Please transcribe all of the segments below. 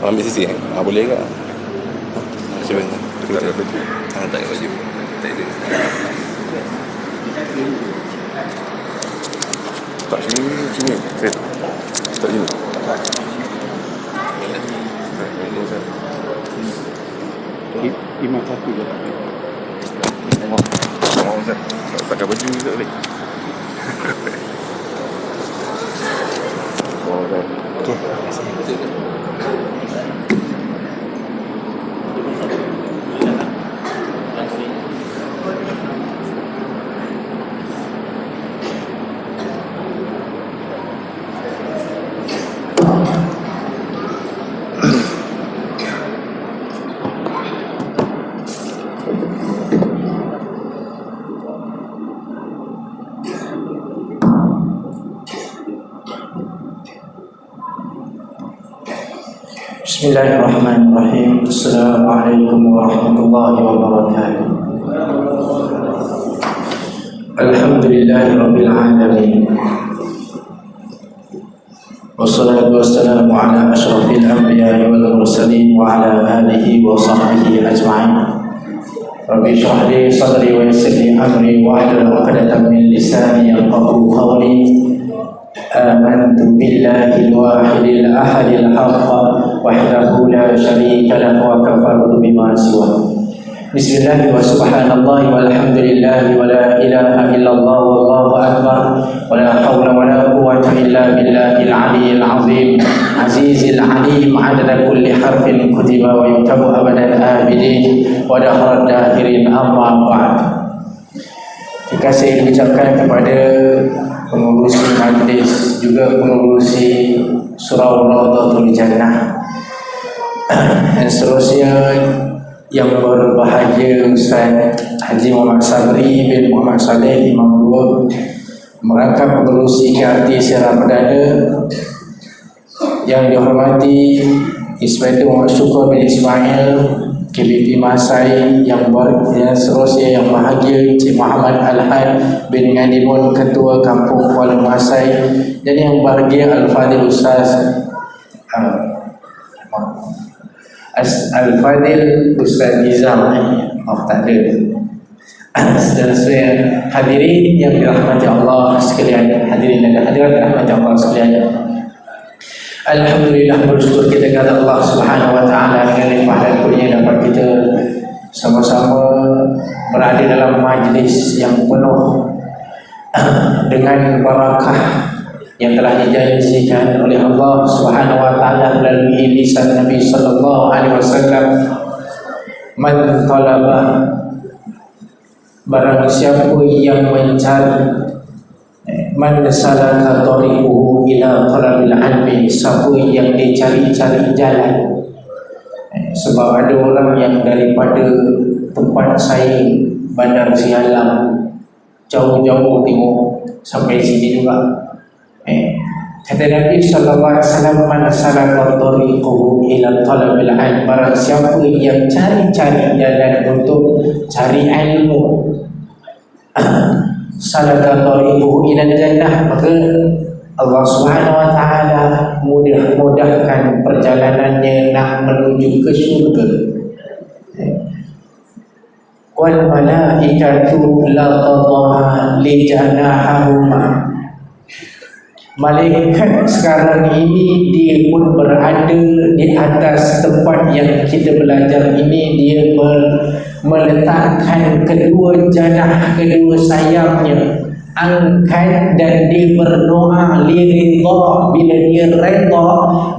Ambil sisi kan? Boleh ke? Macam mana? Tak ada baju. Tak ada baju. Tak ada. Tak sini. Tak sini. Imam satu je. Tak pakai baju tak boleh. Okey. Bismillahirrahmanirrahim. Assalamualaikum warahmatullahi wabarakatuh. Alhamdulillahirabbil alamin. Wassalatu wassalamu ala asyrafil anbiya'i wal mursalin wa ala alihi wa sahbihi ajma'in. Rabbi shrah li sadri wa yassir li amri wa hlul 'uqdatam min lisani yafqahu qawli. آمنت بالله الواحد الأحد الحق وحده لا شريك له وكفرت بما سواه. بسم الله وسبحان الله والحمد لله ولا إله إلا الله والله أكبر ولا حول ولا قوة إلا بالله العلي العظيم عزيز العليم عدد كل حرف كتب ويكتب أبد الآبدين ودهر الداهرين أما بعد. Terima kasih diucapkan kepada pengurusi majlis, juga pengurusi Surau Rawdatul Jannah, dan seterusnya yang berbahagia Ustaz Haji Muhammad Sabri bin Muhammad Saleh Imam 2, merangkap pengurusi KRT Sierra Perdana, yang dihormati Inspektur Muhammad Syukur bin Ismail KBP Masai, yang seterusnya yang bahagia Cik Muhammad Al-Had bin Ngadimun, Ketua Kampung Kuala Masai, dan yang bahagia Al-Fadil Ustaz Al-Fadil Ustaz Nizam, tak ada. Dan saya hadirin yang dirahmati Allah sekalian, hadirin dan hadirat dirahmati Allah sekalian. Alhamdulillah, bersyukur kita kepada Allah Subhanahu wa taala dengan nikmat dan kurnia dapat kita sama-sama berada dalam majlis yang penuh dengan barakah yang telah dijanjikan oleh Allah Subhanahu wa taala melalui lisan Nabi sallallahu alaihi wasallam. Man talaba, barang siapa yang mencari, man salaka tariquhu ila talabil ilmi, siapa yang dia cari-cari jalan. Sebab ada orang yang daripada tempat saya Bandar Sialam jauh-jauh tengok sampai sini juga. Kata Nabi sallallahu alaihi wasallam, man salaka tariquhu ila talabil ilmi, barang siapa yang cari-cari jalan untuk cari ilmu, salaka tariquhu ila jannah, maka Allah Subhanahu wa taala mudahkan perjalanannya nak menuju ke syurga. Wal malaikatu la tadha li janahahuma, malaikat sekarang ini dia pun berada di atas tempat yang kita belajar ini. Dia meletakkan kedua janah, kedua sayapnya, angkat, dan dia berdoa liridha. Bila dia redha,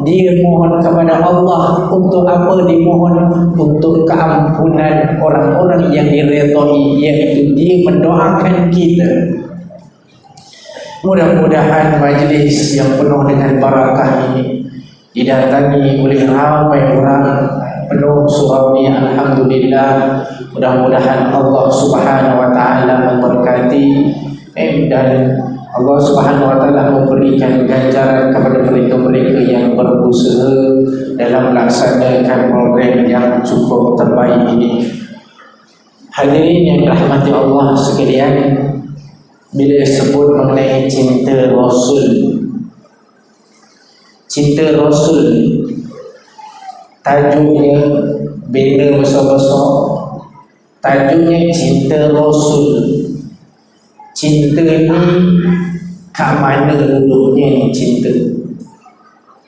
dia mohon kepada Allah untuk apa? Dimohon untuk keampunan orang-orang yang diredai, iaitu dia mendoakan kita. Mudah-mudahan majlis yang penuh dengan barakah ini didatangi oleh ramai orang, penuh surau ni. Alhamdulillah, mudah-mudahan Allah Subhanahu wa taala memberkati dan Allah Subhanahu wa taala memberikan ganjaran kepada mereka-mereka yang berusaha dalam melaksanakan program yang cukup terbaik ini. Hadirin yang dirahmati Allah sekalian, bila sebut mengenai cinta Rasul tajuknya banner besar-besar, tajuknya cinta Rasul. Cinta ni kat mana duduknya ni cinta?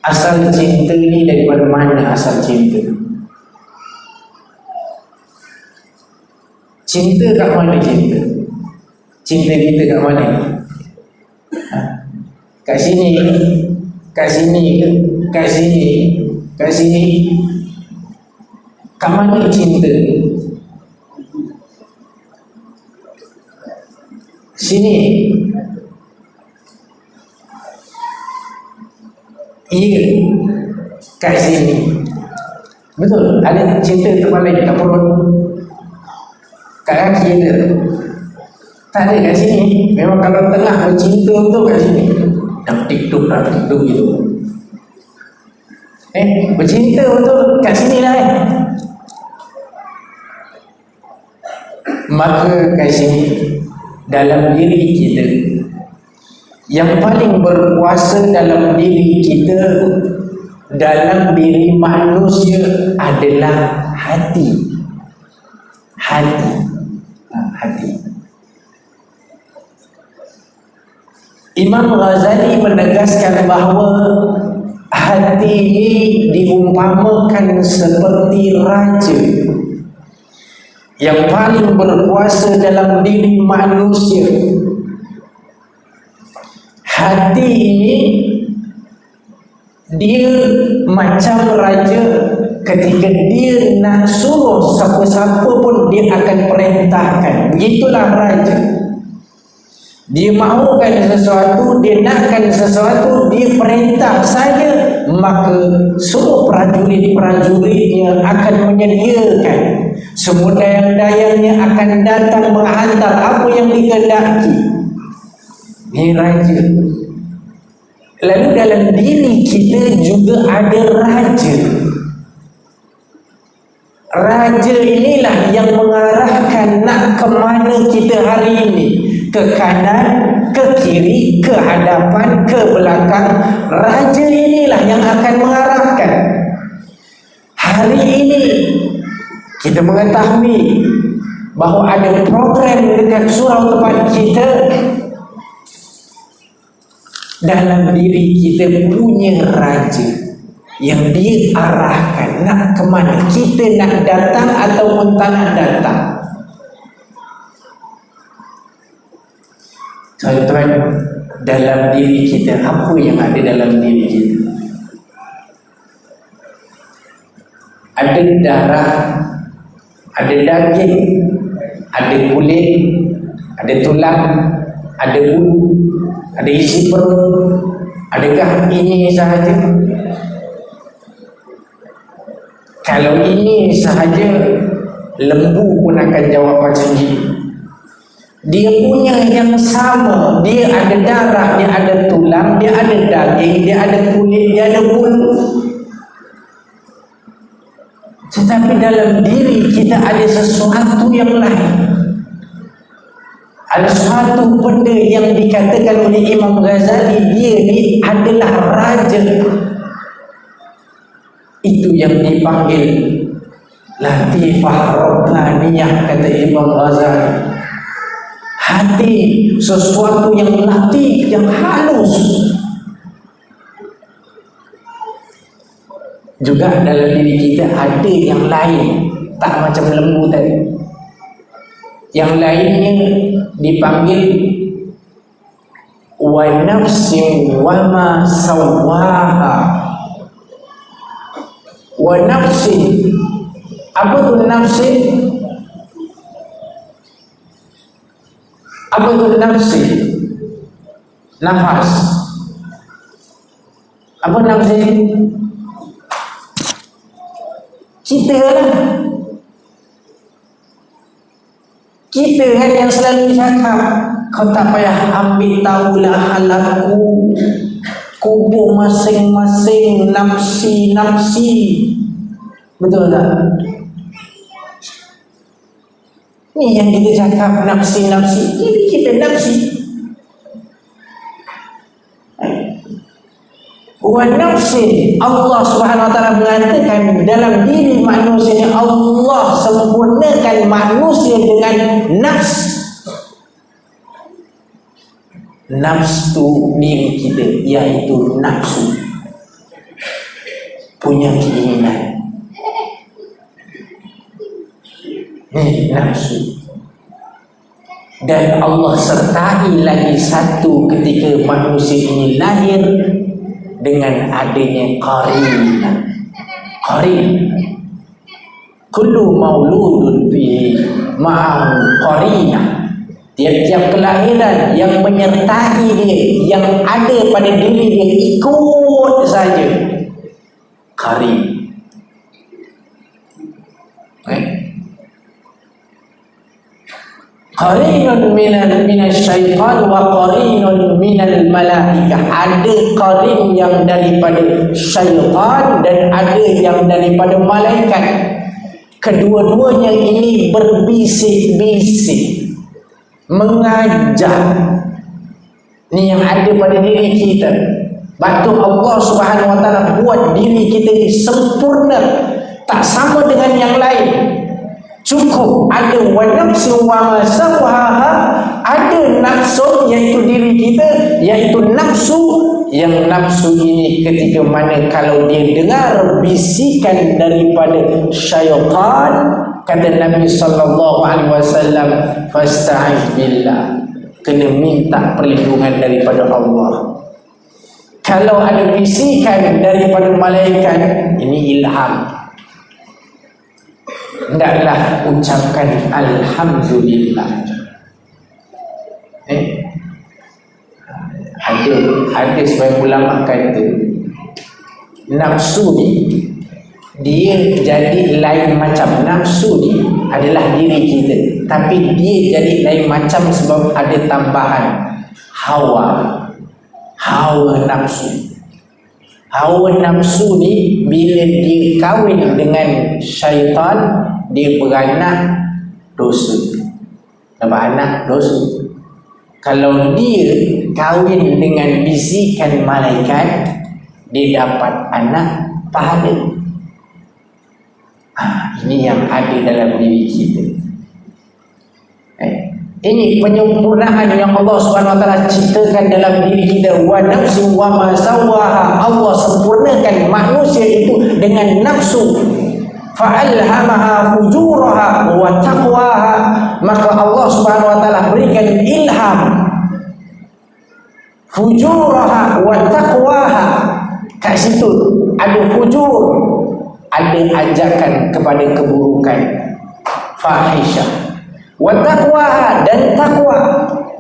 Asal cinta ni dari mana asal cinta? Cinta kat mana cinta? Cinta kita kat mana? Kat sini, kat sini ke? Kat sini, kat sini. Kat mana cinta? Sini. Iya, kat sini. Betul, ada cinta terbalik kat perut, kat kaki ada. Tak ada kat sini. Memang kalau tengah bercinta tu kat sini. Nak tiktok gitu. Bercinta betul kat sini lah Maka kat sini, dalam diri kita, yang paling berkuasa dalam diri kita, dalam diri manusia adalah hati. Hati. Imam Ghazali menegaskan bahawa hati ini diumpamakan seperti raja yang paling berkuasa dalam diri manusia. Hati ini dia macam raja. Ketika dia nak suruh siapa-siapa pun dia akan perintahkan. Begitulah raja. Dia mahukan sesuatu, dia nakkan sesuatu, dia perintah saja, maka semua prajurit-prajuritnya akan menyediakan. Semua dayang-dayangnya akan datang menghantar apa yang dikehendaki. Ini raja. Lalu dalam diri kita juga ada raja. Raja inilah yang mengarahkan nak ke mana kita hari ini. Ke kanan, ke kiri, ke hadapan, ke belakang. Raja inilah yang akan mengarahkan. Hari ini kita mengetahui bahawa ada program dekat surau tempat kita. Dalam diri kita punya raja yang dia arahkan nak ke mana. Kita nak datang ataupun tak nak datang. Tuan-tuan, dalam diri kita, apa yang ada dalam diri kita? Ada darah, ada daging, ada kulit, ada tulang, ada bulu, ada isi perut. Adakah ini sahaja? Kalau ini sahaja, lembu pun akan jawab macam ini. Dia punya yang sama. Dia ada darah, dia ada tulang, dia ada daging, dia ada kulit, dia ada bulu. Tetapi dalam diri kita ada sesuatu yang lain. Ada suatu benda yang dikatakan oleh Imam Ghazali, dia ni adalah raja. Itu yang dipanggil latifah rabbaniyah, kata Imam Ghazali. Hati, sesuatu yang latif, yang halus. Juga dalam diri kita ada yang lain, tak macam lembu tadi. Yang lainnya dipanggil wa nafsin wa ma sawaha. Wa nafsin, apa tu nafsin? Apa itu nafsi? Nafas. Apa nafsi? Kita lah. Kita kan yang selalu cakap, kau tak payah ambil tahulah halaku, kubur masing-masing, nafsi-nafsi. Betul tak? Ini yang kita cakap nafsi-nafsi. Ini kita nafsi. wa nafsin. Allah Subhanahu wa taala mengatakan dalam diri manusia ini Allah sempurnakan manusia dengan nafs. Nafsu diri kita, iaitu nafsu, punya keinginan. Ini nafsu. Dan Allah sertai lagi satu ketika manusia ini lahir dengan adanya qarin. Qarin. Kullu mauludun fi ma'al qarinah. Tiap-tiap kelahiran yang menyertai dia, yang ada pada diri dia, ikut saja qarin. Qarinun minal syaitan wa qarinun minal malaikah. Ada qarin yang daripada syaitan dan ada yang daripada malaikat. Kedua-duanya ini berbisik-bisik, mengajak. Ni yang ada pada diri kita. Batu Allah Subhanahu wa taala buat diri kita ini sempurna, tak sama dengan yang lain. Cukup ada wa nafsi wa ma sawaha, ada nafsu iaitu diri kita, iaitu nafsu. Yang nafsu ini ketika mana kalau dia dengar bisikan daripada syaitan, kata Nabi sallallahu alaihi wasallam, fasta'iz billah, kena minta perlindungan daripada Allah. Kalau ada bisikan daripada malaikat, ini ilham. Hendaklah ucapkan alhamdulillah. Ada sebagian ulama kata nafsu ni dia jadi lain macam. Nafsu ni adalah diri kita, tapi dia jadi lain macam sebab ada tambahan hawa nafsu. Hawa nafsu ni bila dia kahwin dengan syaitan, dia beranak dosa. Dapat anak dosa. Kalau dia kahwin dengan bisikan malaikat, dia dapat anak pahala. Ini yang ada dalam diri kita. Ini penyempurnaan yang Allah Subhanahu wa taala ciptakan dalam diri kita. Wa nafsi wa ma sawaha. Allah sempurnakan manusia itu dengan nafsu. Fa'alhamaha fujuraha wa taqwaha. Maka Allah Subhanahu wa taala berikan ilham fujuraha wa taqwaha. Kat situ ada fujur, ada ajakan kepada keburukan, fahisyah. Wa taqwaha, dan takwa.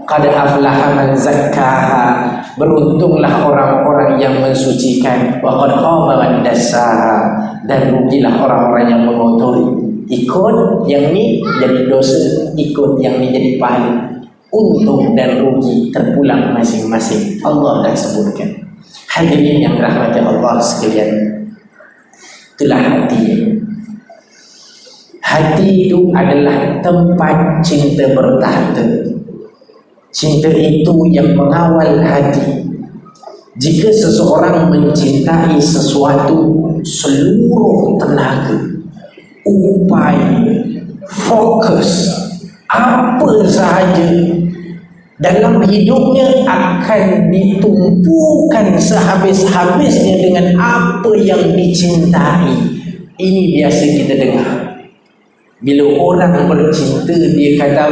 Qad aflaha man zakkaha, beruntunglah orang-orang yang mensucikan. Wa qad khaba man dassaha, dan rugilah orang-orang yang mengotori. Ikut yang ni jadi dosa, ikut yang ni jadi pahala. Untung dan rugi terpulang masing-masing. Allah dah sebutkan. Hadirin yang rahmati Allah sekalian, itulah hati. Hati itu adalah tempat cinta bertahta. Cinta itu yang mengawal hati. Jika seseorang mencintai sesuatu, seluruh tenaga, upaya, fokus, apa sahaja dalam hidupnya akan ditumpukan sehabis-habisnya dengan apa yang dicintai. Ini biasa kita dengar. Bila orang bercinta, dia kata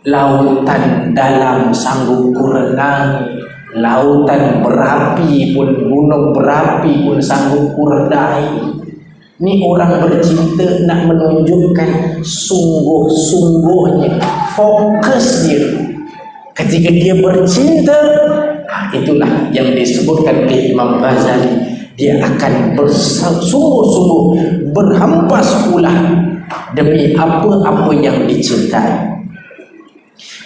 lautan dalam sanggup ku renang, lautan berapi pun, gunung berapi pun sanggup ku redai. Ni orang bercinta nak menunjukkan sungguh-sungguhnya, fokus dia. Ketika dia bercinta, itulah yang disebutkan oleh Imam Ghazali. Dia akan bersungguh-sungguh, berhampas pula demi apa-apa yang dicintai.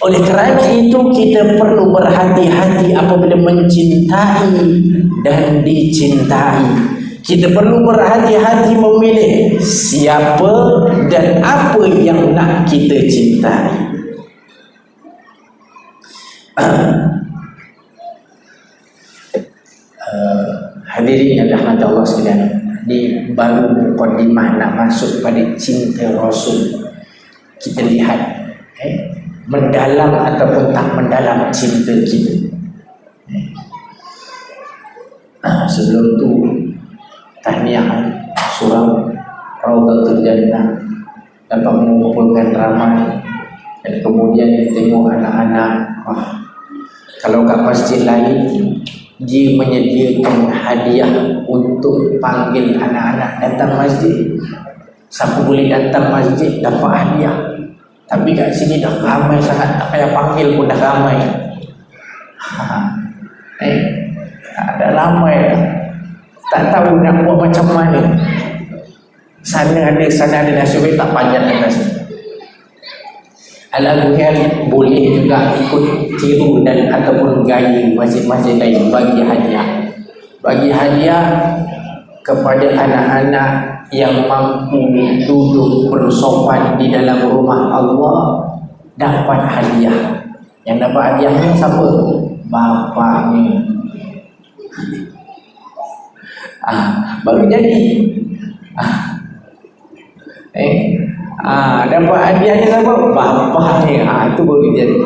Oleh kerana itu kita perlu berhati-hati apabila mencintai dan dicintai. Kita perlu berhati-hati memilih siapa dan apa yang nak kita cintai. Hadirin yang dirahmati Allah sekalian, di baru mukadimah nak masuk pada cinta Rasul, kita lihat mendalam ataupun tak mendalam cinta kita. Sebelum tu tahniah surau Raudatul Jannah dapat mengumpulkan ramai, dan kemudian tengok anak-anak. Kalau kat masjid lain dia menyediakan hadiah untuk panggil anak-anak datang masjid. Siapa boleh datang masjid dapat hadiah. Tapi kat sini dah ramai sangat, tak payah panggil pun dah ramai. Dah ramai, tak tahu nak buat macam mana. Sana ada nasib tak panjang atas. Al-Ghayr boleh juga ikut tiru dan ataupun gaya masjid-masjid lain bagi hadiah. Bagi hadiah kepada anak-anak yang mampu duduk bersopan di dalam rumah Allah dapat hadiah. Yang dapat hadiahnya siapa? Bapaknya. Baru jadi. Dapat hadiahnya siapa? Bapaknya. Itu baru jadi.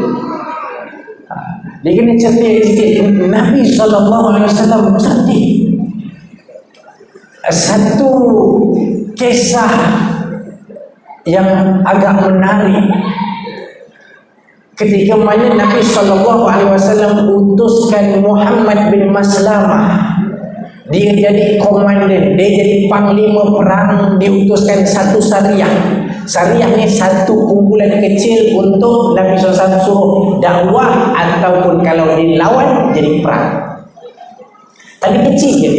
Dia kena cerdik sikit. Nabi SAW cerdik. Satu kisah yang agak menarik, ketika mana Nabi SAW utuskan Muhammad bin Maslamah. Dia jadi komandan, dia jadi panglima perang, diutuskan satu syariah. Syariah ni satu kumpulan kecil untuk Nabi SAW suruh dakwah ataupun kalau dilawan jadi perang. Tapi kecil je.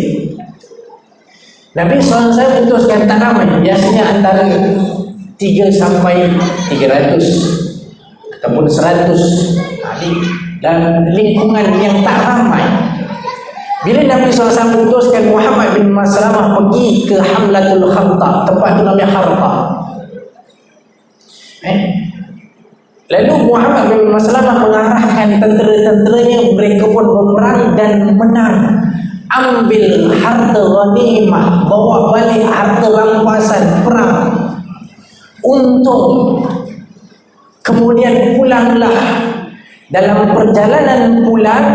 Nabi SAW utuskan tak ramai, biasanya antara 3 sampai 300 ataupun 100 dan lingkungan yang tak ramai. Bila Nabi SAW utuskan Muhammad bin Maslamah pergi ke Hamlatul Kharta, tempat itu namanya Kharta. Lalu Muhammad bin Maslamah mengarahkan tentera-tenteranya, mereka pun berperang dan menang. Ambil harta ghanimah, bawa balik harta rampasan perang, untung. Kemudian pulanglah. Dalam perjalanan pulang,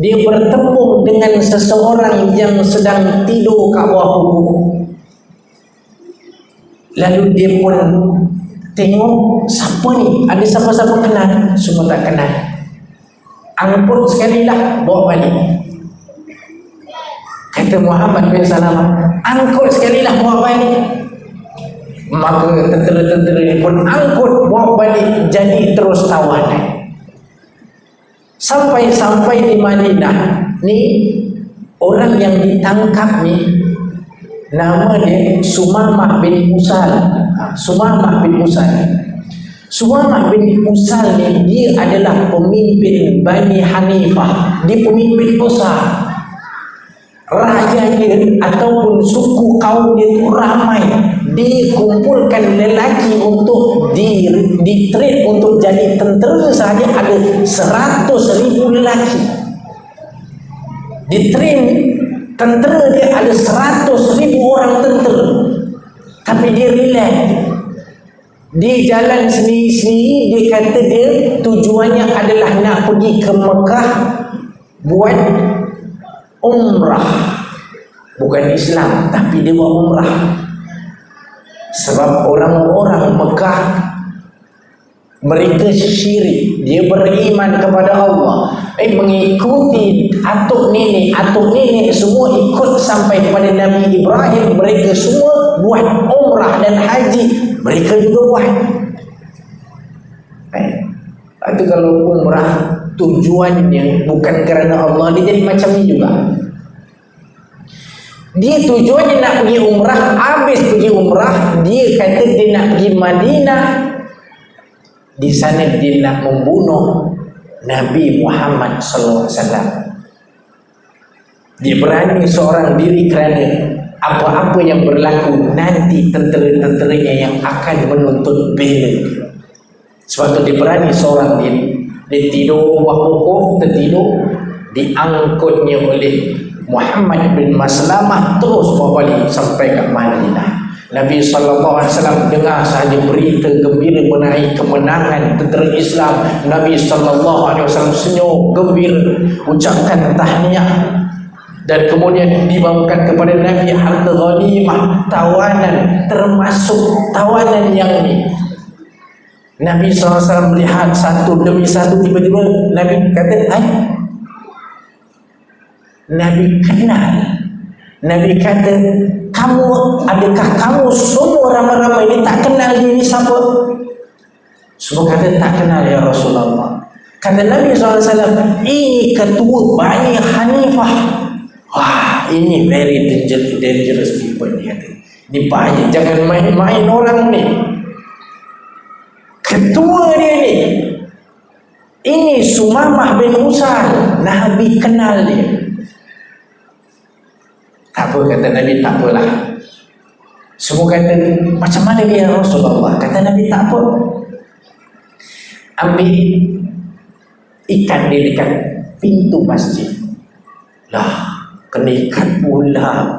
dia bertemu dengan seseorang yang sedang tidur kat bawah pokok. Lalu dia pun tengok, siapa ni? Ada siapa-siapa kenal? Semua tak kenal. Angkut sekali lah, bawa balik. Kata Muhammad bin Salamah, angkut sekali lah, bawa balik. Maka tentera-tentera ni pun angkut, bawa balik, jadi terus tawanan. Sampai di Madinah ni, orang yang ditangkap ni nama dia Sumamah bin Usal. Sumamah bin Usal ni dia adalah pemimpin Bani Hanifah. Dia pemimpin besar. Rajanya ataupun suku kaum dia tu ramai. Dia kumpulkan lelaki untuk di-train untuk jadi tentera sahaja ada 100,000 lelaki. Di-train tentera dia ada 100,000 orang tentera. Tapi dia relax. Dia jalan sendiri-sendiri. Dia kata dia tujuannya adalah nak pergi ke Mekah buat umrah. Bukan Islam, tapi dia buat umrah. Sebab orang-orang Mekah mereka syirik, dia beriman kepada Allah, mengikuti atuk nenek semua ikut sampai kepada Nabi Ibrahim. Mereka semua buat umrah dan haji, mereka juga buat. Itu kalau umrah tujuannya bukan kerana Allah, dia jadi macam ni juga. Dia tujuannya nak pergi umrah, habis pergi umrah dia kata dia nak pergi Madinah. Di sana dia nak membunuh Nabi Muhammad SAW. Dia berani seorang diri kerana apa-apa yang berlaku nanti tentera-tenteranya yang akan menuntut bela. Sebab tu dia berani seorang diri. Dia tidur bawah pokok, tertidur, diangkutnya oleh Muhammad bin Maslamah terus bawa balik sampai ke Madinah. Nabi SAW dengar sahaja berita gembira mengenai kemenangan tentera Islam. Nabi SAW senyum gembira, ucapkan tahniah, dan kemudian dibawakan kepada Nabi harta ghanimah, tawanan, termasuk tawanan yang ini. Nabi SAW melihat satu demi satu, tiba-tiba Nabi kata, Nabi kenal. Nabi kata, adakah kamu semua ramai-ramai ini tak kenal dia ni siapa? Semua kata tak kenal ya Rasulullah. Kata Nabi SAW, ini ketua Bani Hanifah. Wah, ini very dangerous people ni kata. Ini bahaya, jangan main-main orang ni. Ketua dia ni, ini Sumamah bin Usal. Nabi kenal dia. Tak apa, kata Nabi, tak apalah. Semua kata, macam mana dia Rasulullah? Kata Nabi, tak apa. Ambil ikat dia dekat pintu masjid. Lah, kena ikat pula.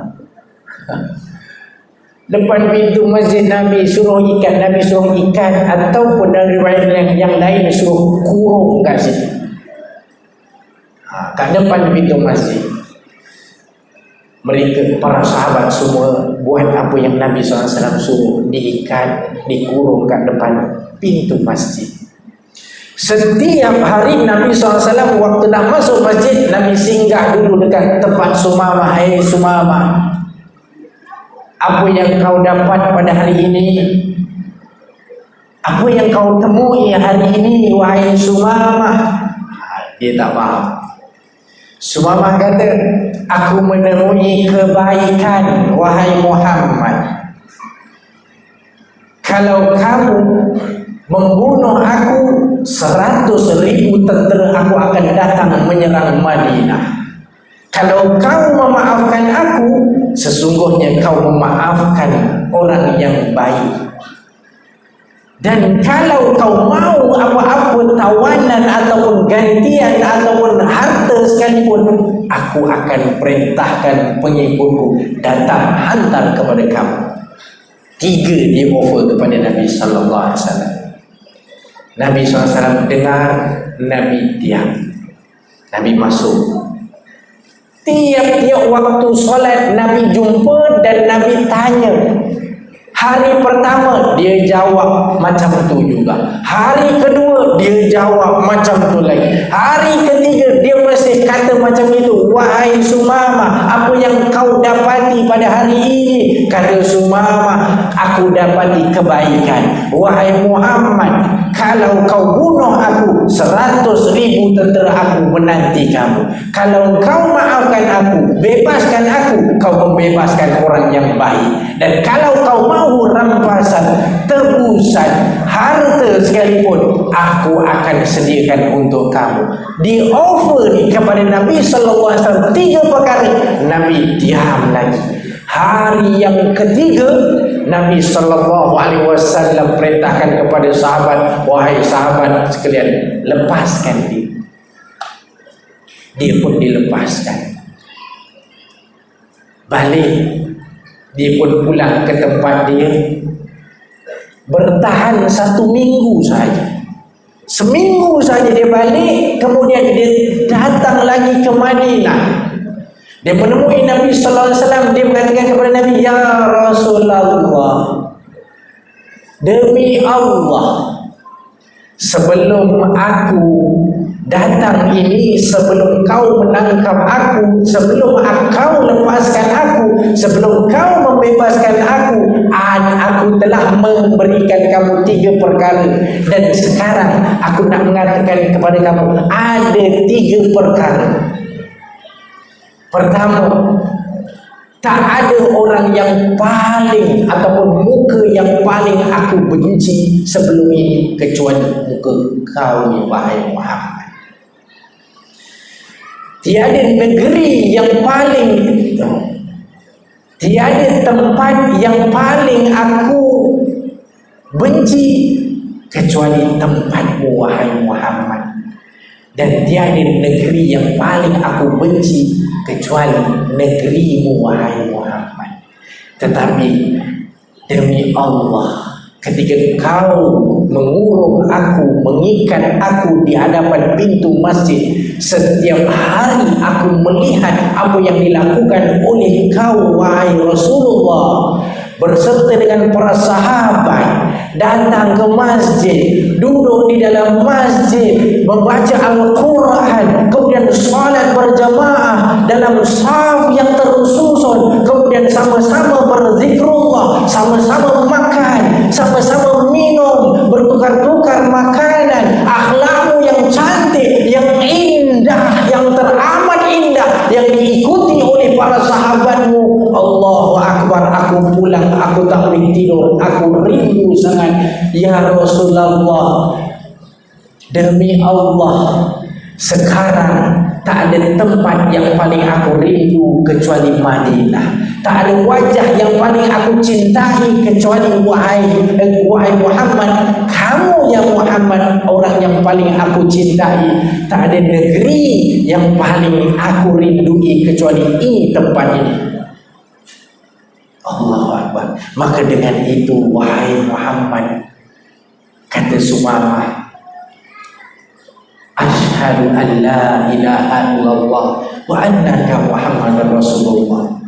Depan pintu masjid Nabi suruh ikat, Nabi suruh ikat, ataupun dari riwayat yang lain suruh kurung kat situ. Kat depan pintu masjid. Mereka, para sahabat semua buat apa yang Nabi SAW suruh, diikat, dikurung kat depan pintu masjid. Setiap hari Nabi SAW waktu nak masuk masjid, Nabi singgah dulu dekat tempat Sumamah. Hai Sumamah, apa yang kau dapat pada hari ini? Apa yang kau temui hari ini, wahai Sumamah? Dia tak faham. Sumamah kata, aku menemui kebaikan, wahai Muhammad. Kalau kamu membunuh aku, 100,000 tentera aku akan datang menyerang Madinah. Kalau kau memaafkan aku, sesungguhnya kau memaafkan orang yang baik. Dan kalau kau mau apa-apa tawanan ataupun gantian ataupun harta sekalipun, aku akan perintahkan pengikutku datang hantar kepada kamu. 3 dia offer kepada Nabi sallallahu alaihi wasallam. Nabi SAW dengar, Nabi diam. Nabi masuk. Tiap-tiap waktu solat Nabi jumpa dan Nabi tanya. Hari pertama dia jawab macam tu juga. Hari kedua dia jawab macam tu lagi. Hari ketiga dia masih kata macam itu. Wahai Sumamah, apa yang kau dapati pada hari ini? Kata Sumamah, aku dapati kebaikan. Wahai Muhammad, kalau kau bunuh aku, 100,000 tentera aku menanti kamu. Kalau kau maafkan aku, bebaskan aku, kau membebaskan orang yang baik. Dan kalau kau mau rampasan, tebusan, harta sekalipun, aku akan sediakan untuk kamu. Di offer ni kepada Nabi sallallahu alaihi wasallam 3 perkara. Nabi diam lagi. Hari yang ketiga, Nabi sallallahu alaihi wasallam perintahkan kepada sahabat, wahai sahabat sekalian, lepaskan dia. Dia pun dilepaskan. Balik, dia pun pulang ke tempat dia. Bertahan 1 minggu saja. Seminggu saja dia balik, kemudian dia datang lagi ke Madinah. Dia menemui Nabi sallallahu alaihi wasallam. Dia mengatakan kepada Nabi, ya Rasulullah, demi Allah, sebelum aku datang ini, sebelum kau menangkap aku, sebelum kau lepaskan aku, sebelum kau membebaskan aku telah memberikan kamu 3 perkara. Dan sekarang aku nak mengatakan kepada kamu, ada 3 perkara. Pertama, tak ada orang yang paling ataupun muka yang paling aku benci sebelum ini kecuali muka kau, wahai Muhammad. Tiada negeri yang paling, tiada tempat yang paling aku benci kecuali tempatmu, wahai Muhammad. Dan tiada negeri yang paling aku benci kecuali negerimu wahai Muhammad. Tetapi demi Allah, ketika kau mengurung aku, mengikat aku di hadapan pintu masjid, setiap hari aku melihat apa yang dilakukan oleh kau wahai Rasulullah berserta dengan para sahabat, datang ke masjid, duduk di dalam masjid, membaca Al-Quran, kemudian salat berjamaah dalam saf yang tersusun, kemudian sama-sama berzikrullah, sama-sama makan, sama-sama minum, bertukar-tukar makanan, akhlakmu yang cantik, yang indah, yang teramat indah, yang diikuti oleh para sahabatmu. Allahu Akbar, aku pulang, aku tak boleh tidur, aku rindu sangat ya Rasulullah. Demi Allah, sekarang tak ada tempat yang paling aku rindu kecuali Madinah. Tak ada wajah yang paling aku cintai kecuali wahai Muhammad. Kamu ya Muhammad, orang yang paling aku cintai. Tak ada negeri yang paling aku rindui kecuali ini, tempat ini. Allahu Akbar. Maka dengan itu wahai Muhammad, kata Sumamah, asyhadu an la ilaha illallah wa annaka Muhammadar Rasulullah.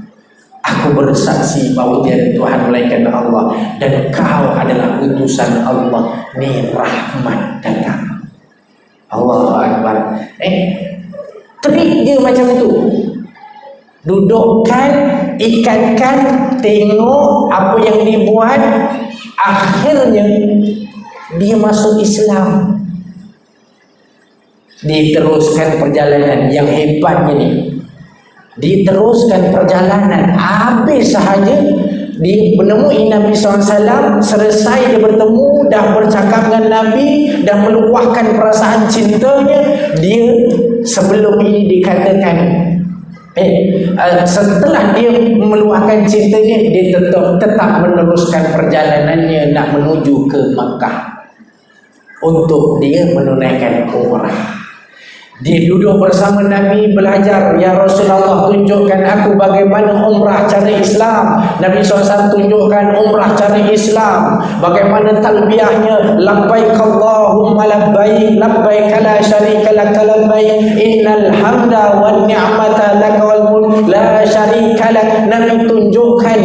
Aku bersaksi bahawa tiada Tuhan melainkan Allah dan kau adalah utusan Allah. Ni rahmat datang. Allahu Akbar. Trik dia macam itu. Dudukkan, ikatkan, tengok apa yang dibuat, akhirnya dia masuk Islam. Diteruskan perjalanan. Yang hebatnya ni, diteruskan perjalanan, habis sahaja dia menemui Nabi SAW, selesai dia bertemu, dah bercakap dengan Nabi, dah meluahkan perasaan cintanya. Dia sebelum ini dikatakan setelah dia meluahkan cintanya, dia tetap meneruskan perjalanannya nak menuju ke Makkah untuk dia menunaikan umrah. Dia duduk bersama Nabi belajar. Ya Rasulullah, tunjukkan aku bagaimana umrah cara Islam. Nabi SAW tunjukkan umrah cara Islam, bagaimana talbiyahnya, labbaik Allahumma labbaik, labbaik la syarika lak labbaik, innal hamda wan ni'mata lak wal mulk la syarika lak. Nabi tunjukkan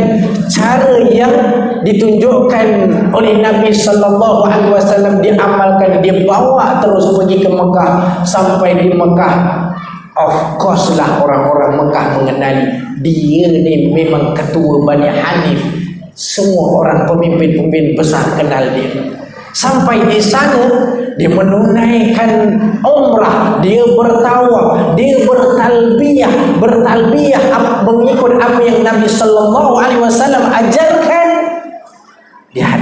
cara yang ditunjukkan oleh Nabi SAW, diamalkan, dia bawa terus pergi ke Mekah. Sampai di Mekah, of course lah orang-orang Mekah mengenali dia ni memang ketua Bani Hanif. Semua orang pemimpin-pemimpin besar kenal dia. Sampai di sana dia menunaikan umrah, dia bertawaf, dia bertalbiyah mengikut apa yang Nabi SAW ajarkan. Lihat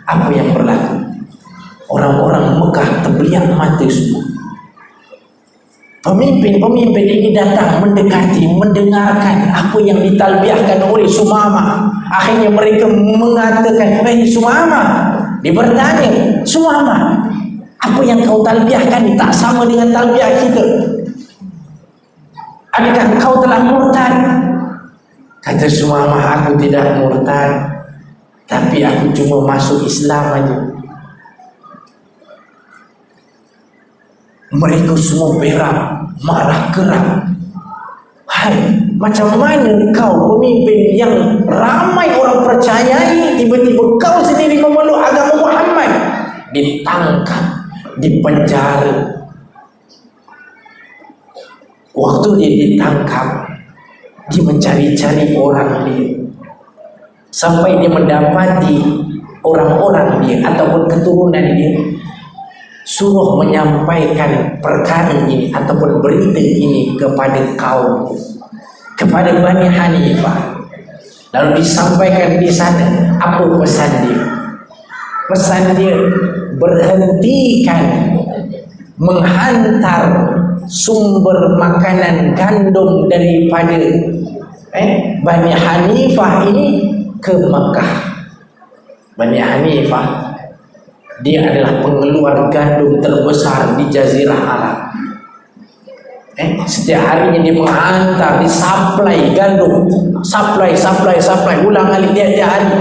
apa yang berlaku. Orang-orang Mekah terbeliak mata semua. Pemimpin-pemimpin ini datang mendekati, mendengarkan apa yang ditalbiahkan oleh Sumamah. Akhirnya mereka mengatakan, Sumamah. Dia bertanya, Sumamah, apa yang kau talbiahkan tak sama dengan talbiah kita? Adakah kau telah murtad? Kata Sumamah, aku tidak murtad, tapi aku cuma masuk Islam aja. Mereka semua berak, marah keras. Hai, macam mana kau pemimpin yang ramai orang percayai, tiba-tiba kau sendiri memeluk agama Muhammad? Ditangkap, dipenjara. Waktu dia ditangkap, dia mencari-cari orang dia, sampai dia mendapati orang-orang dia ataupun keturunan dia, suruh menyampaikan perkara ini ataupun berita ini kepada kaum, kepada Bani Hanifah. Lalu disampaikan di sana apa pesan dia. Pesan dia, berhentikan menghantar sumber makanan gandum daripada Bani Hanifah ini ke Makkah. Bani Hanifah, dia adalah pengeluar gandum terbesar di Jazirah Arab. Setiap harinya dia menghantar, disuplai gandum, supply ulang kali dia tiap hari.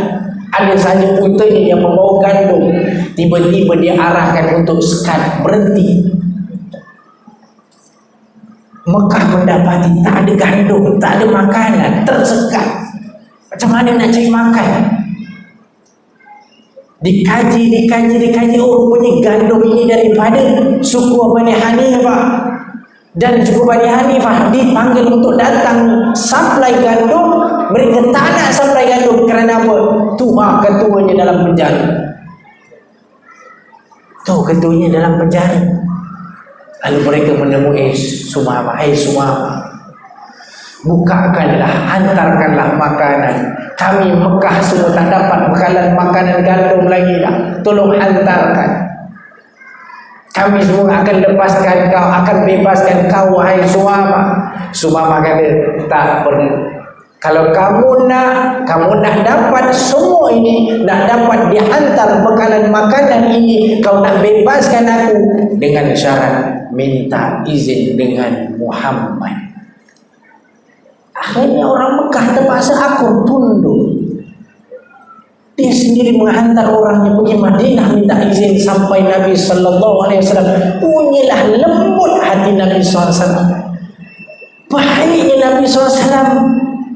Ada saja puternya yang membawa gandum, tiba-tiba dia arahkan untuk sekat, berhenti. Mekah mendapati tak ada gandum, tak ada makanan, tersekat. Macam mana nak cari makan? Dikaji, rupanya gandum ini daripada suku Bani Hanifah. Dan suku Bani Hanifah dipanggil untuk datang supply gandum. Mereka tak nak supply gandum kerana apa? Ketuanya dalam penjara. Ketuanya dalam penjara. Lalu mereka menemui Sumamah. Sumamah, bukakanlah, hantarkanlah makanan. Kami Mekah semua tak dapat bekalan makanan gandum lagi dah. Tolong hantarkan. Kami semua akan lepaskan kau, akan bebaskan kau, wahai Sumamah. Sumamah kata, tak perlu. Kalau kamu nak dapat semua ini, nak dapat dihantar bekalan makanan ini, kau nak bebaskan aku dengan syarat minta izin dengan Muhammad. Akhirnya orang Mekah terpaksa akur, tunduk. Dia sendiri menghantar orangnya pergi Madinah minta izin sampai Nabi sallallahu alaihi wasallam. Punyalah lembut hati Nabi sallallahu alaihi wasallam. Baiknya Nabi sallallahu alaihi wasallam.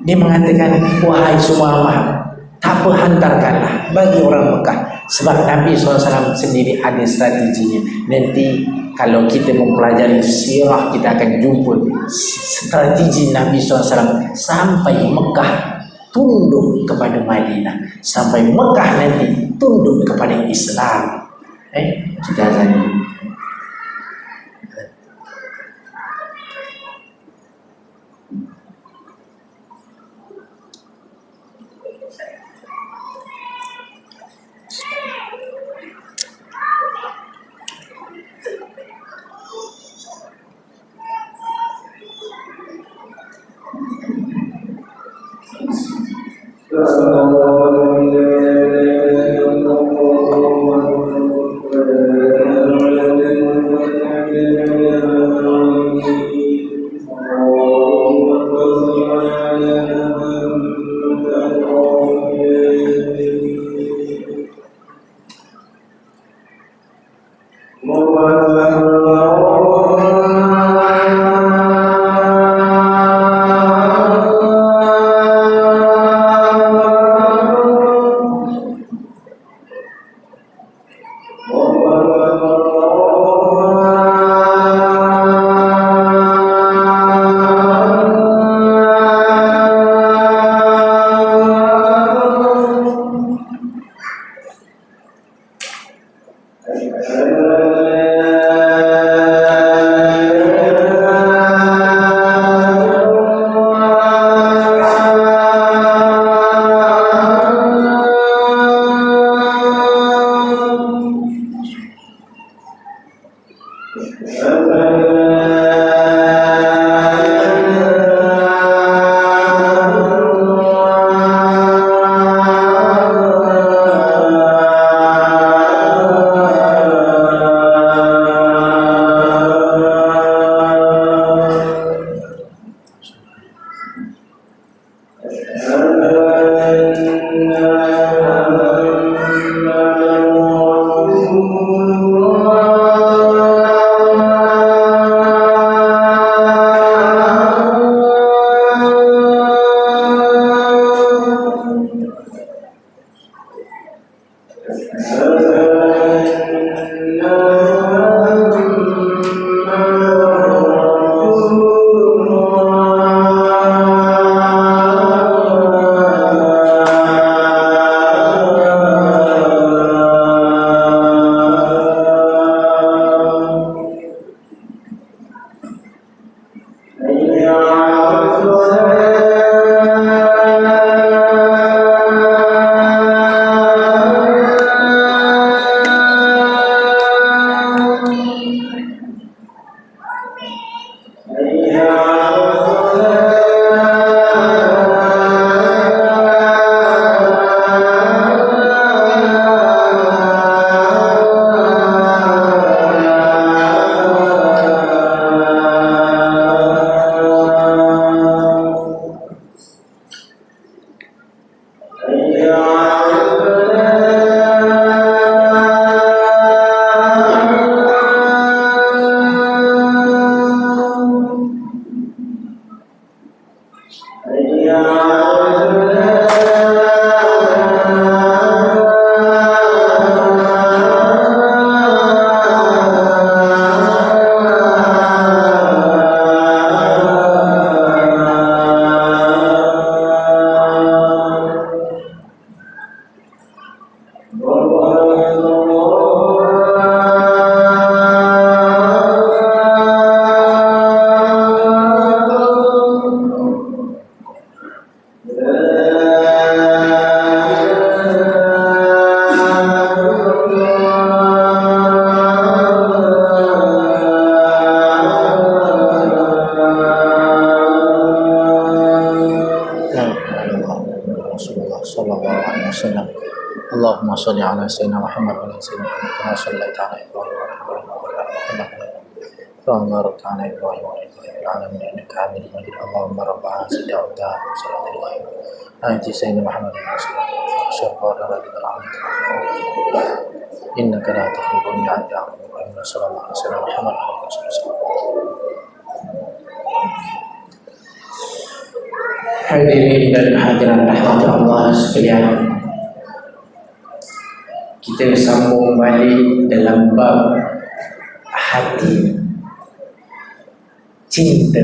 Dia mengatakan, wahai Sumamah, tak apa, hantarkanlah bagi orang Mekah. Sebab Nabi SAW sendiri ada strateginya. Nanti kalau kita mempelajari sirah, kita akan jumpa strategi Nabi SAW sampai Mekah tunduk kepada Madinah, sampai Mekah nanti tunduk kepada Islam. Kita tanya. Allahumma salli ala sayyidina Muhammad wa ala sayyidina Muhammad kama sallaita ala Ibrahim wa ala Ibrahim wa barik ala Muhammad wa ala Ibrahim wa ala Ibrahim fil alamin innaka Hamidum Majid. Allahumma rabb hadhihi ad-da'wah wa salatul ghaib ati sayyidina Muhammad wa ala syarra radil alamin innaka la tukhlifu al-mi'ad ya rabb wa sallallahu ala sayyidina Muhammad wa ala alihi. Hadirin dan hadirat rahmat Allah sekalian, kita sambung balik dalam bab hati, cinta,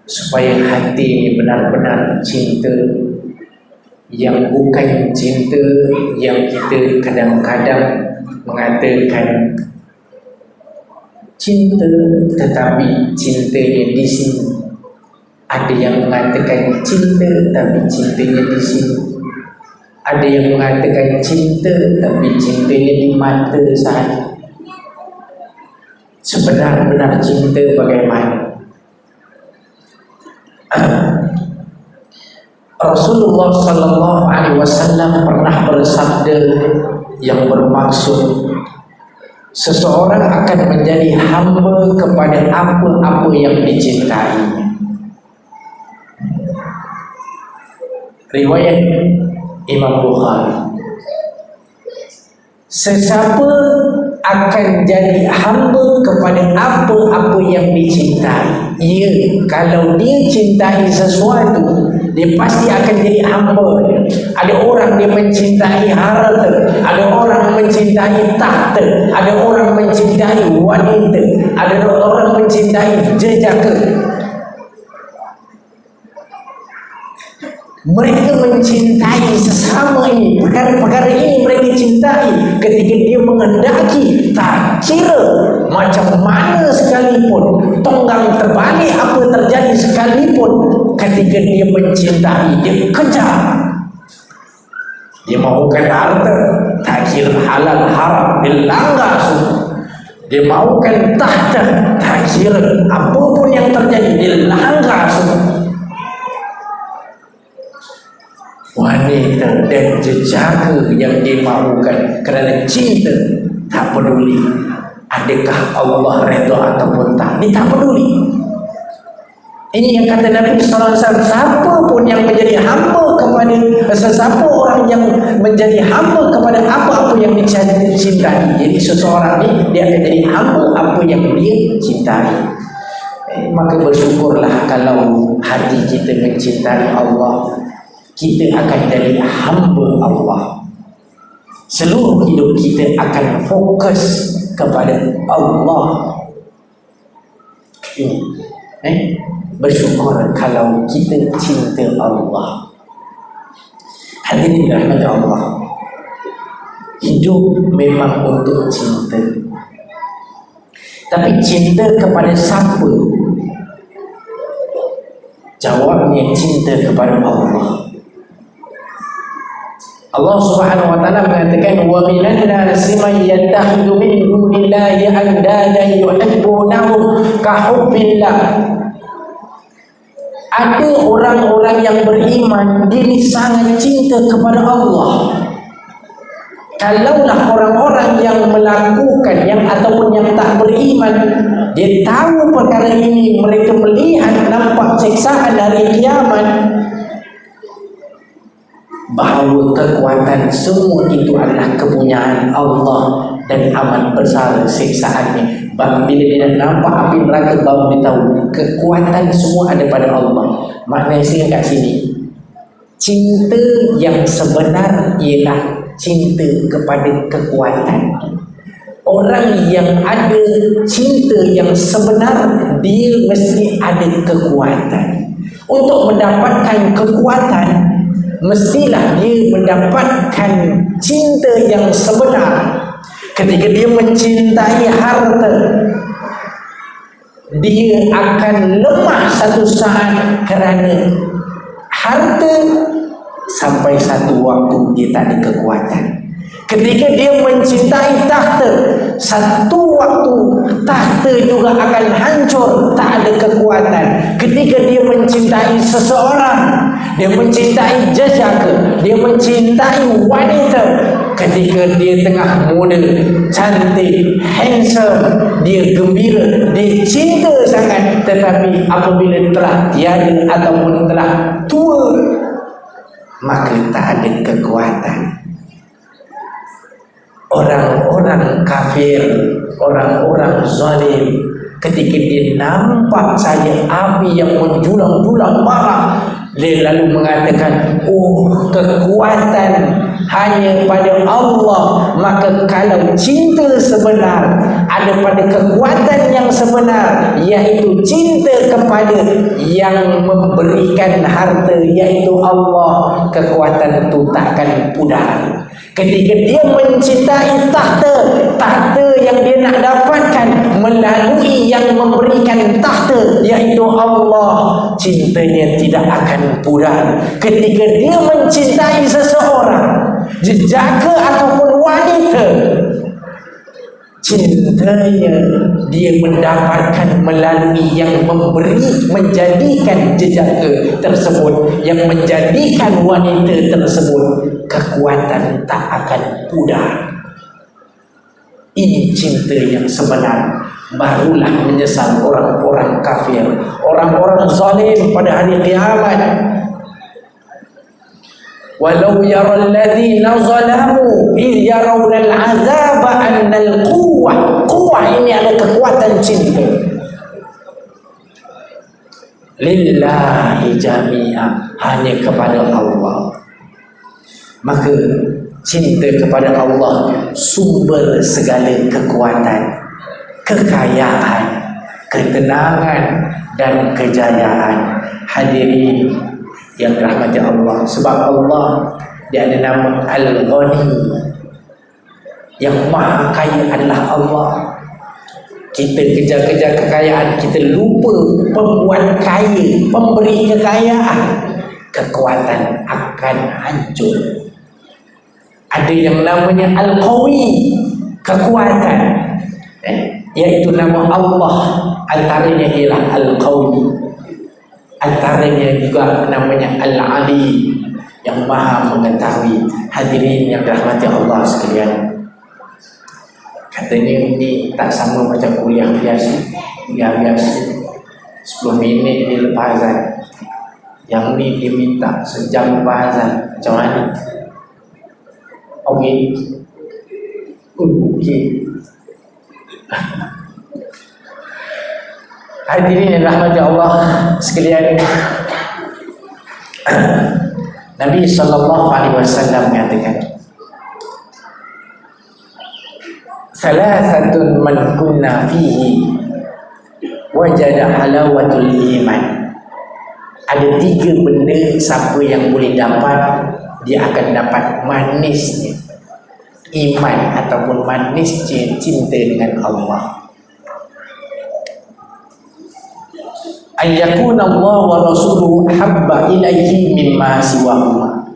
supaya hati ini benar-benar cinta, yang bukan cinta yang kita kadang-kadang mengatakan cinta tetapi cintanya di sini. Ada yang mengatakan cinta tapi cintanya di sini. Ada yang mengatakan cinta tapi cintanya di mata sahaja. Sebenar-benar cinta bagaimana? Rasulullah sallallahu alaihi wasallam pernah bersabda yang bermaksud seseorang akan menjadi hamba kepada apa-apa yang dicintainya. Riwayat Imam Bukhari. Sesiapa akan jadi hamba kepada apa-apa yang dicintai. Ya, kalau dia cintai sesuatu, dia pasti akan jadi hamba. Ada orang dia mencintai harta, ada orang mencintai tahta, ada orang mencintai wanita, ada orang mencintai jejaka. Mereka mencintai sesama ini, perkara-perkara ini mereka cintai. Ketika dia mengendaki, tak kira macam mana sekalipun, tonggang terbalik apa terjadi sekalipun, ketika dia mencintai, dia kejar. Dia mahukan harta, tak kira halal haram, dia langgar semua. Dia mahukan tahta, tak kira apapun yang terjadi, dia langgar semua. Wanita dan jejaka yang dimahukan kerana cinta, tak peduli adakah Allah redha ataupun tak, dia tak peduli. Ini yang kata Nabi sallallahu alaihi wasallam, siapa pun yang menjadi hamba kepada sesiapa orang yang menjadi hamba kepada apa-apa yang dicintai. Jadi seseorang ni dia akan jadi hamba apa yang dia cintai. Maka bersyukurlah kalau hati kita mencintai Allah, kita akan jadi hamba Allah. Seluruh hidup kita akan fokus kepada Allah. Ini bersyukur kalau kita cinta Allah. Hadirin rahmat Allah, hidup memang untuk cinta. Tapi cinta kepada siapa? Jawabnya cinta kepada Allah. Allah Subhanahu wa taala mengatakan wa minan nasi man yattakhidhu min dunillahi andadan yuhibbunahum ka hubbillah. Ada orang-orang yang beriman, dia sangat cinta kepada Allah. Kalaulah orang-orang yang melakukan yang ataupun yang tak beriman, dia tahu perkara ini, mereka melihat nampak siksaan hari kiamat, bahawa kekuatan semua itu adalah kepunyaan Allah dan amat besar siksaannya. Bila dia nampak api neraka baru dia tahu kekuatan semua ada pada Allah. Maknanya saya kat sini, cinta yang sebenar ialah cinta kepada kekuatan. Orang yang ada cinta yang sebenar, dia mesti ada kekuatan. Untuk mendapatkan kekuatan, mestilah dia mendapatkan cinta yang sebenar. Ketika dia mencintai harta, dia akan lemah satu saat kerana harta, sampai satu waktu dia tak ada kekuatan. Ketika dia mencintai tahta, satu waktu tahta juga akan hancur, tak ada kekuatan. Ketika dia mencintai seseorang, dia mencintai jejaka, dia mencintai wanita, ketika dia tengah muda, cantik, handsome, dia gembira, dia cinta sangat. Tetapi apabila telah tiada ataupun telah tua, maka tak ada kekuatan. Orang-orang kafir, orang-orang zalim, ketika dia nampak saja api yang menjulang-julang marah, dia lalu mengatakan, oh, kekuatan hanya pada Allah. Maka kalau cinta sebenar ada pada kekuatan yang sebenar, iaitu cinta kepada yang memberikan harta, iaitu Allah, kekuatan itu takkan pudar. Ketika dia mencintai tahta yang dia nak dapatkan melalui yang memberikan tahta, iaitu Allah, cintanya tidak akan pudar. Ketika dia mencintai seseorang, jejaka ataupun wanita, cintanya dia mendapatkan melalui yang memberi, menjadikan jejaka tersebut, yang menjadikan wanita tersebut, kekuatan tak akan pudar. Ini cinta yang sebenar. Barulah menyesal orang-orang kafir, orang-orang zalim pada hari kiamat. Walau yara alladhina zalamu idh yarawna al-'azaba anna al-quwwah ini ada kekuatan cinta. Lillahi jami'a, hanya kepada Allah. Maka cinta kepada Allah sumber segala kekuatan, kekayaan, ketenangan dan kejayaan. Hadirin yang rahmati Allah, sebab Allah dia ada nama Al-Ghani, yang maha kaya adalah Allah. Kita kejar-kejar kekayaan, kita lupa pembuat kaya, pemberi kekayaan, kekuatan akan hancur. Ada yang namanya Al-Qawi, kekuatan, iaitu nama Allah. Antaranya ialah Al-Qawi, antaranya juga namanya Al-Ali, yang maha mengetahui. Hadirin yang dirahmati Allah sekalian, katanya ini tak sama macam kuliah biasa. Kuliah biasa 10 minit dia lepas azan, yang ni dia minta sejam lepas azan. Macam mana? Okey. Okey. Hadirin yang rahmati Allah sekalian, Nabi sallallahu alaihi wasallam mengatakan, "Thalathatun man kunna fihi wajada halawatul iman." Ada 3 benda siapa yang boleh dapat, dia akan dapat manisnya iman ataupun manisnya cinta dengan Allah. Ayyakuna Allah wa rasuluhu habba ilaihi mimma siwahuma,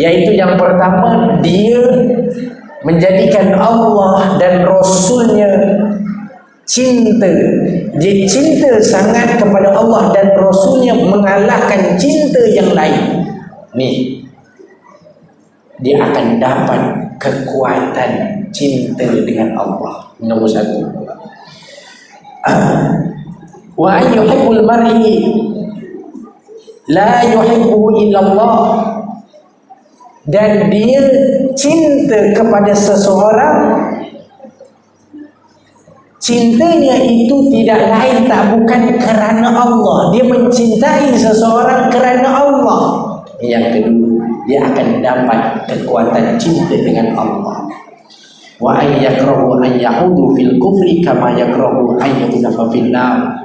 yaitu yang pertama, dia menjadikan Allah dan Rasulnya cinta. Dia cinta sangat kepada Allah dan Rasulnya, mengalahkan cinta yang lain. Ni, dia akan dapat kekuatan cinta dengan Allah. Nombor 1. Wa ayyuhibbul mar'i la yuhibbuhu illa Allah. dan dia cinta kepada seseorang, cintanya itu tidak lain tak bukan kerana Allah. Dia mencintai seseorang kerana Allah. Yang kedua, dia akan dapat kekuatan cinta dengan Allah. Wa ay yakrahu an ya'udu fil kufri kama yakrahu an yuqdhafa fil nar.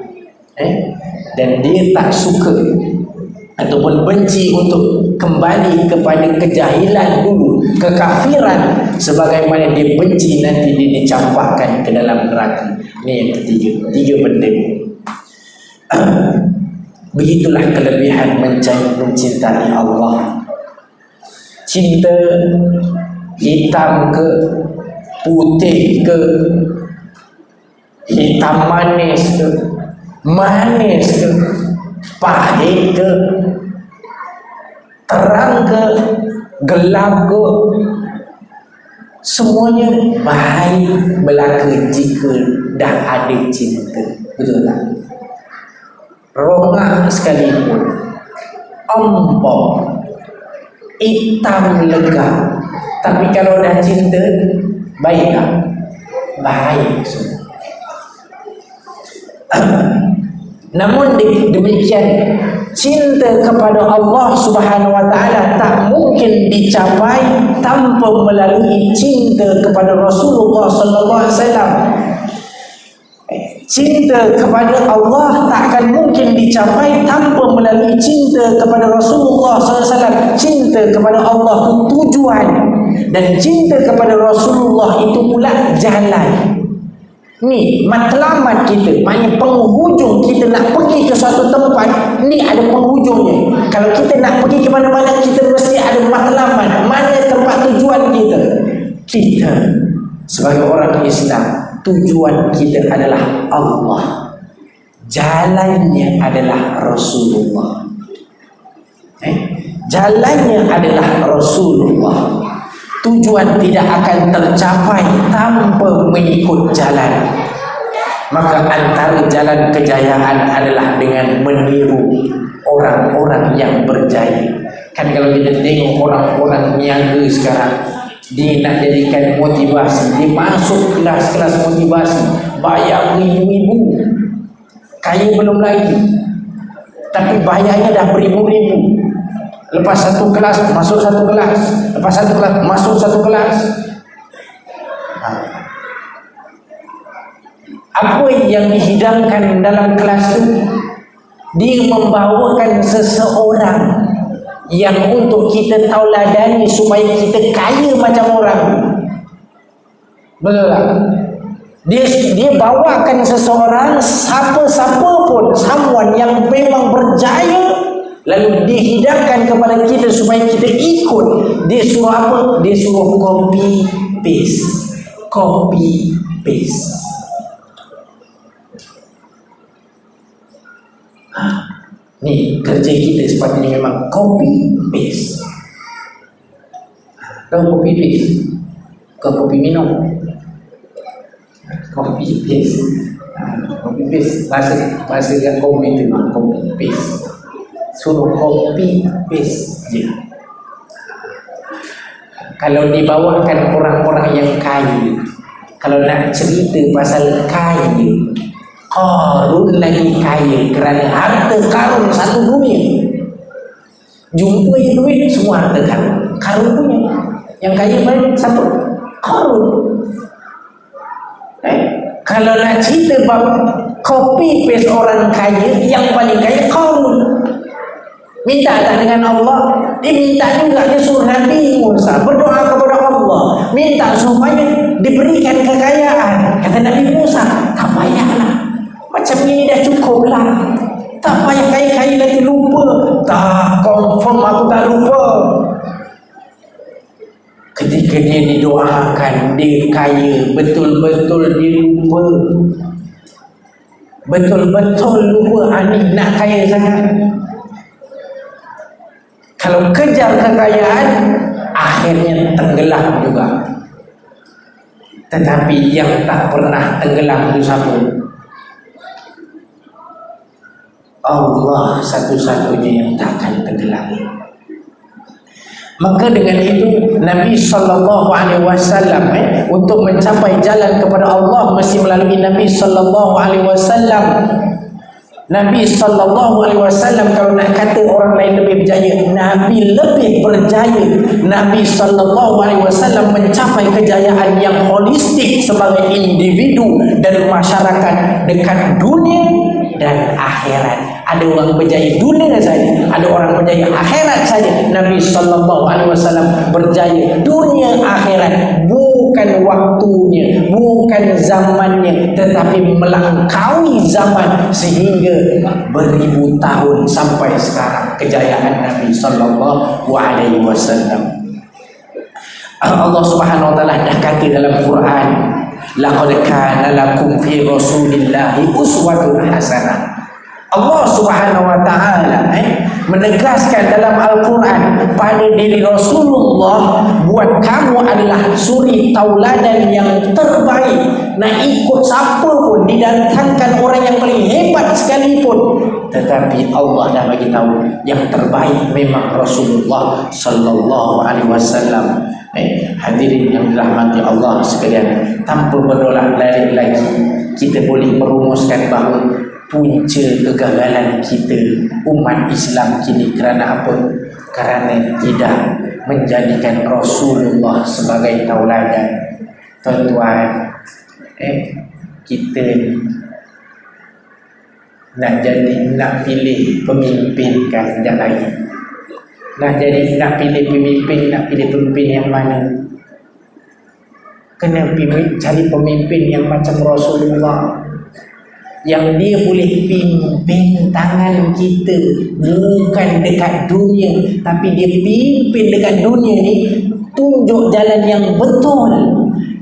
Dan dia tak suka ataupun benci untuk kembali kepada kejahilan dulu, kekafiran, sebagaimana dia benci nanti dia dicampakkan ke dalam neraka. Ini yang ketiga. Tiga benda. Begitulah kelebihan mencintai Allah. Cinta hitam ke putih ke, hitam manis ke, manis ke, pahit ke, terang ke, gelap ke, semuanya baik belaka jika dah ada cinta. Betul tak? Rongga sekalipun, empuk, hitam lega, tapi kalau dah cinta, baik tak? Baik semua. Namun demikian, cinta kepada Allah Subhanahu wa taala tak mungkin dicapai tanpa melalui cinta kepada Rasulullah sallallahu alaihi wasallam. Cinta kepada Allah tak akan mungkin dicapai tanpa melalui cinta kepada Rasulullah SAW. Cinta kepada Allah itu tujuan, dan cinta kepada Rasulullah itu pula jalan. Ni matlamat kita, maknanya penghujung kita nak pergi ke suatu tempat, ni ada penghujungnya. Kalau kita nak pergi ke mana-mana, kita mesti ada matlamat, mana tempat tujuan kita. Kita sebagai orang Islam, tujuan kita adalah Allah, jalannya adalah Rasulullah. Jalannya adalah Rasulullah. Tujuan tidak akan tercapai tanpa mengikut jalan. Maka antara jalan kejayaan adalah dengan meniru orang-orang yang berjaya. Kan kalau kita tengok orang-orang niaga sekarang, dia nak jadikan motivasi, dia masuk kelas-kelas motivasi, bayar ribu-ribu, kaya belum lagi, tapi bayarnya dah beribu-ribu. Lepas satu kelas masuk satu kelas, lepas satu kelas masuk satu kelas. Apa yang dihidangkan dalam kelas itu? Dia membawakan seseorang yang untuk kita tauladani supaya kita kaya macam orang. Betul tak? Dia bawakan seseorang, siapa-siapa pun, someone yang memang berjaya, lalu dihidangkan kepada kita supaya kita ikut. Dia suruh apa? Dia suruh copy paste. Copy paste. Ni kerja kita sepatutnya memang copy paste. Tahu copy paste? Kau kopi minum. Copy paste. Copy paste bahasa yang copy tu mah copy paste. Suruh copy paste je. Kalau dibawakan orang-orang yang kaya, kalau nak cerita pasal kaya, Qarun lagi kaya kerana harta karun satu dunia. Jumpa je duit, semua harta karun, karun punya. Yang kaya paling siapa? Qarun. Kalau nak cerita bab copy paste orang kaya, yang paling kaya Qarun. Minta tak dengan Allah? Dia minta juga, dia suruh Nabi Musa berdoa kepada Allah, minta supaya diberikan kekayaan. Kata Nabi Musa, tak payahlah, macam ini dah cukup lah, tak payah kaya-kaya lagi. Lupa? Tak, confirm aku tak lupa. Ketika dia didoakan, dia kaya, betul-betul dia lupa. Betul-betul lupa, ni nak kaya sangat. Kalau kejar kekayaan, akhirnya tenggelam juga. Tetapi yang tak pernah tenggelam itu siapa? Allah satu-satunya yang tak akan tenggelam. Maka dengan itu Nabi sallallahu alaihi wasallam untuk mencapai jalan kepada Allah mesti melalui Nabi sallallahu alaihi wasallam. Nabi sallallahu alaihi wasallam, kalau nak kata orang lain lebih berjaya, Nabi lebih berjaya. Nabi sallallahu alaihi wasallam mencapai kejayaan yang holistik sebagai individu dan masyarakat dekat dunia dan akhirat. Ada orang berjaya dunia saja, ada orang berjaya akhirat saja. Nabi sallallahu alaihi wasallam berjaya dunia akhirat, bukan waktunya, bukan zamannya, tetapi melangkaui zaman sehingga beribu tahun sampai sekarang kejayaan Nabi sallallahu alaihi wasallam. Allah Subhanahu wa taala dah kata dalam Quran, laqad kana lakum fi rasulillahi uswatun hasanah. Allah Subhanahu wa taala menegaskan dalam Al-Quran pada diri Rasulullah, buat kamu adalah suri tauladan yang terbaik. Nak ikut siapa pun, didatangkan orang yang paling hebat sekalipun, tetapi Allah dah bagi tahu yang terbaik memang Rasulullah sallallahu alaihi wasallam. Hadirin yang dirahmati Allah sekalian, tanpa berdolak balik lagi, kita boleh merumuskan bahawa punca kegagalan kita umat Islam kini kerana apa? Kerana tidak menjadikan Rasulullah sebagai tauladan. Tuan-tuan, kita nak pilih pemimpin kan tidak lagi. Nak pilih pemimpin yang mana? Kena cari pemimpin yang macam Rasulullah, yang dia boleh pimpin tangan kita, bukan dekat dunia, tapi dia pimpin dekat dunia ni, tunjuk jalan yang betul.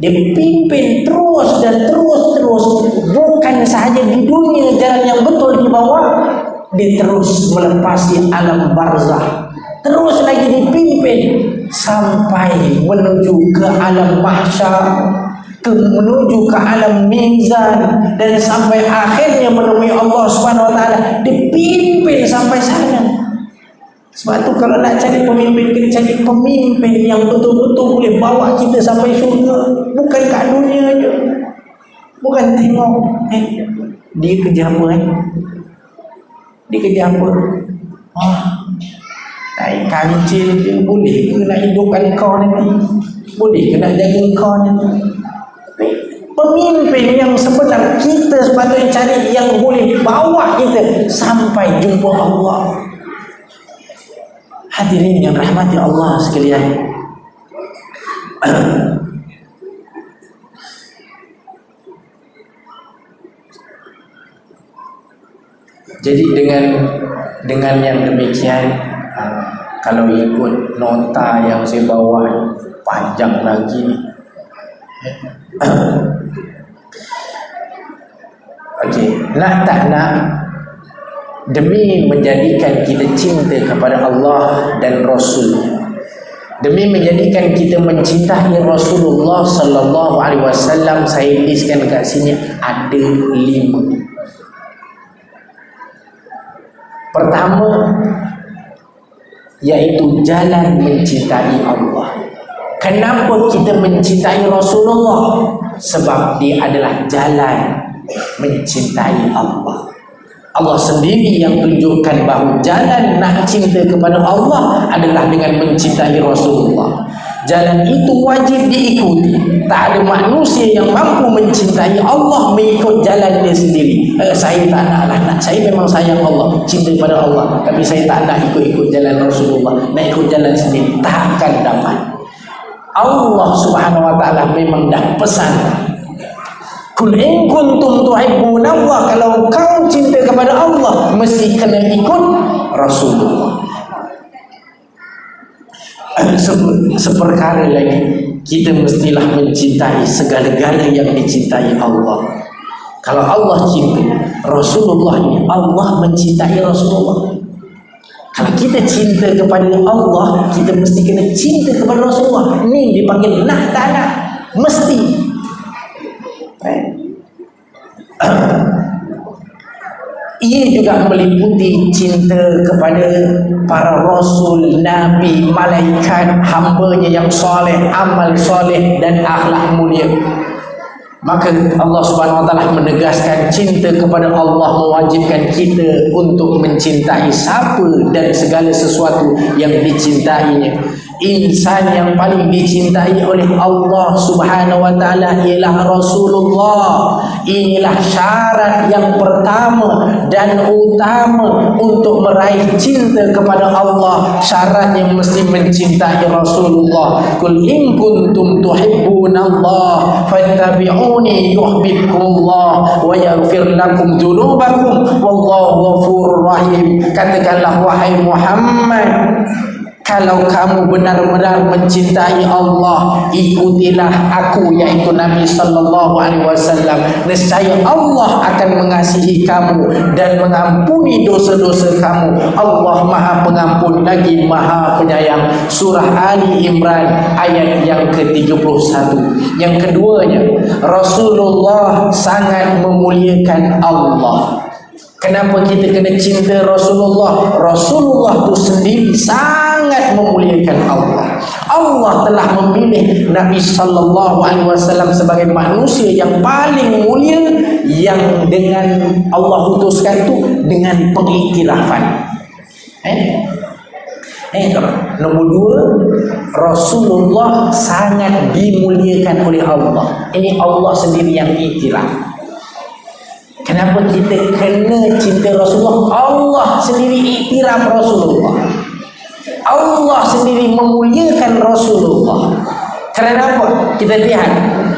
Dia pimpin terus dan terus, bukan sahaja di dunia jalan yang betul dibawa, dia terus melepasi alam barzah, terus lagi dipimpin sampai menuju ke alam mahsyar, menuju ke alam mizan, dan sampai akhirnya menemui Allah Subhanahu wa taala, dipimpin sampai sana. Sebab tu kalau nak cari pemimpin, kita cari pemimpin yang betul-betul boleh bawa kita sampai syurga, bukan kat dunia je. Bukan tengok dia kerja apa dia kerja apa, naik kancil je boleh ke nak hidupkan kau nanti, boleh ke nak jaga kau nanti. Pemimpin yang sebenar kita sepatutnya cari, yang boleh bawa kita sampai jumpa Allah. Hadirin yang rahmati Allah sekalian, jadi dengan yang demikian, kalau ikut nota yang saya bawa panjang lagi ni. Okey, nak tak nak, demi menjadikan kita cinta kepada Allah dan Rasul, demi menjadikan kita mencintai Rasulullah sallallahu alaihi wasallam, saya tuliskan kat sini ada 5. Pertama, iaitu jalan mencintai Allah. Kenapa kita mencintai Rasulullah? Sebab dia adalah jalan mencintai Allah. Allah sendiri yang tunjukkan bahawa jalan nak cinta kepada Allah adalah dengan mencintai Rasulullah. Jalan itu wajib diikuti. Tak ada manusia yang mampu mencintai Allah mengikut jalan dia sendiri. Saya tak nak, saya memang sayang Allah, cinta pada Allah, tapi saya tak nak ikut-ikut jalan Rasulullah, nak ikut jalan sendiri, takkan dapat. Allah Subhanahu wa taala memang dah pesan, kul in kuntum tuhibbunallah, kalau kau cinta kepada Allah mesti kena ikut Rasulullah. Seperkara lagi, kita mestilah mencintai segala-gala yang dicintai Allah. Kalau Allah cinta Rasulullah ini, Allah mencintai Rasulullah. Kalau kita cinta kepada Allah, kita mesti kena cinta kepada Rasulullah. Ni dipanggil nak tak nak, mesti. ia juga meliputi cinta kepada para rasul, nabi, malaikat, hamba-Nya yang soleh, amal soleh dan akhlak mulia. Maka Allah Subhanahu wa taala menegaskan cinta kepada Allah mewajibkan kita untuk mencintai siapa dan segala sesuatu yang dicintainya. Insan yang paling dicintai oleh Allah Subhanahu wa taala ialah Rasulullah. Inilah syarat yang pertama dan utama untuk meraih cinta kepada Allah. Syarat yang mesti mencintai Rasulullah. Qul in kuntum tuhibbunallah fattabi'uni yuhibbukumullah wa yaghfir lakum dzunubakum wallahu ghafurur rahim. Katakanlah wahai Muhammad, kalau kamu benar-benar mencintai Allah, ikutilah aku, yaitu Nabi sallallahu alaihi wasallam. Nescaya Allah akan mengasihi kamu dan mengampuni dosa-dosa kamu. Allah Maha Pengampun lagi Maha Penyayang. Surah Ali Imran ayat yang ke-31. Yang keduanya, Rasulullah sangat memuliakan Allah. Kenapa kita kena cinta Rasulullah? Rasulullah itu sendiri sangat memuliakan Allah. Allah telah memilih Nabi sallallahu alaihi wasallam sebagai manusia yang paling mulia, yang dengan Allah utuskan itu dengan pengiktirafan. Nombor dua, Rasulullah sangat dimuliakan oleh Allah. Ini Allah sendiri yang iktiraf. Kenapa kita kena cinta Rasulullah? Allah sendiri iktiraf Rasulullah. Allah sendiri memuliakan Rasulullah. Kerana apa? Kita lihat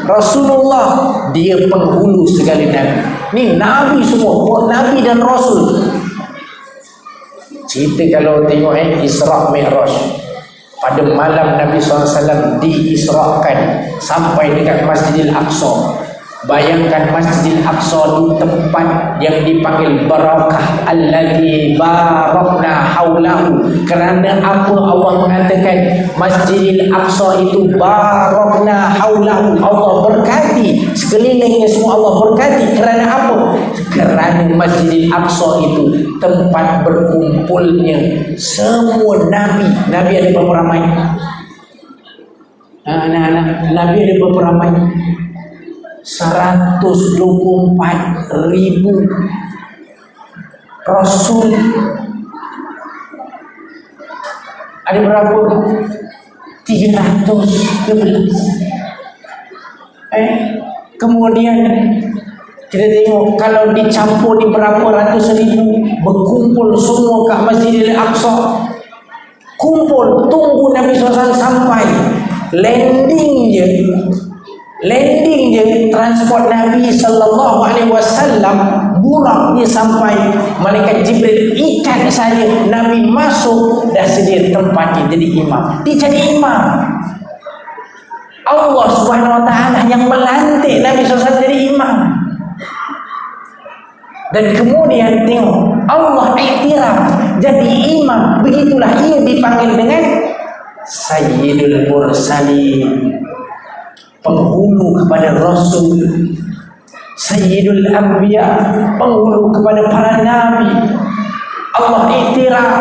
Rasulullah, dia penghulu segala nabi. Ni nabi semua, nabi dan rasul. Cerita kalau tengok Isra' Mi'raj, pada malam Nabi SAW diisrakan sampai dekat Masjidil Aqsa. Bayangkan Masjidil Aqsa itu tempat yang dipanggil barakah, alladzi barakna haulahu. Kerana apa Allah mengatakan Masjidil Aqsa itu barakna haulahu? Allah berkati sekelilingnya, semua Allah berkati. Kerana apa? Kerana Masjidil Aqsa itu tempat berkumpulnya semua nabi. Nabi ada berapa ramai? Anak-anak, nabi ada berapa ramai? 124.000. Rasul ada berapa? 311. Kemudian kita tengok kalau dicampur di berapa ratus ribu, berkumpul semua kat Masjidil Aqsa. Kumpul, tunggu Nabi SAW sampai. Landing je transport Nabi sallallahu alaihi wasallam, burak dia sampai, malaikat Jibril ikat saja, Nabi masuk, dah sedia tempatnya jadi imam. Dia jadi imam. Allah Subhanahu wa taala yang melantik Nabi SAW jadi imam. Dan kemudian tengok Allah iktiraf jadi imam. Begitulah ia dipanggil dengan Sayyidul Mursalin, penghulu kepada Rasul. Sayyidul Anbiya, penghulu kepada para nabi. Allah iktiraf.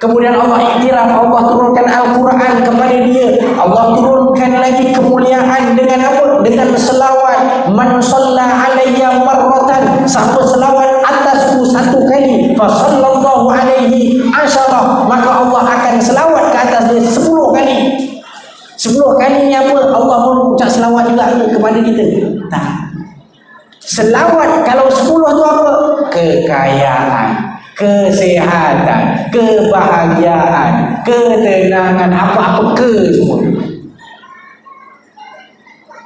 Kemudian Allah iktiraf, Allah turunkan Al-Quran kepada dia. Allah turunkan lagi kemuliaan dengan apa? Dengan selawat. Man shalla alayya marratan, siapa selawat atasku satu kali, fa sallallahu alaihi asyara, maka Allah akan selawat ke atas dia 10 kali. 10 kalinya apa? Allah pun ucap selawat juga kepada kita. Tak. Selawat kalau 10 tu apa? Kekayaan, kesehatan, kebahagiaan, ketenangan, apa-apa ke semua.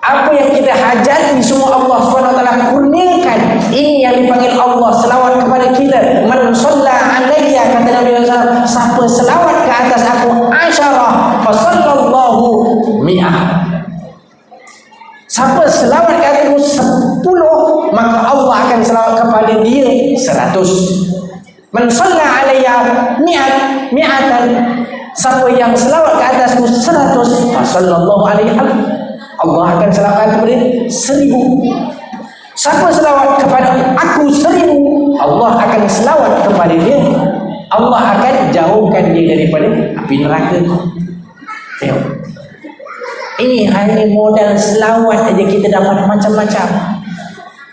Apa yang kita hajati semua Allah SWT kurniakan. Ini yang dipanggil Allah selawat kepada kita. Man shalla alayya, kata Nabi SAW, siapa selawat ke atas aku asyarah fa sallallahu mi'ah, siapa selawat ke atas aku 10, maka Allah akan selawat kepada dia 100. Man shalla alayya mi'atan, siapa yang selawat ke atasku 100, fa sallallahu alaihi, Allah akan selawat kepada 1000. Siapa selawat kepada aku 1000, Allah akan selawat kepada dia. Allah akan jauhkan dia daripada api neraka. Tengok, ini hanya modal selawat saja kita dapat macam-macam.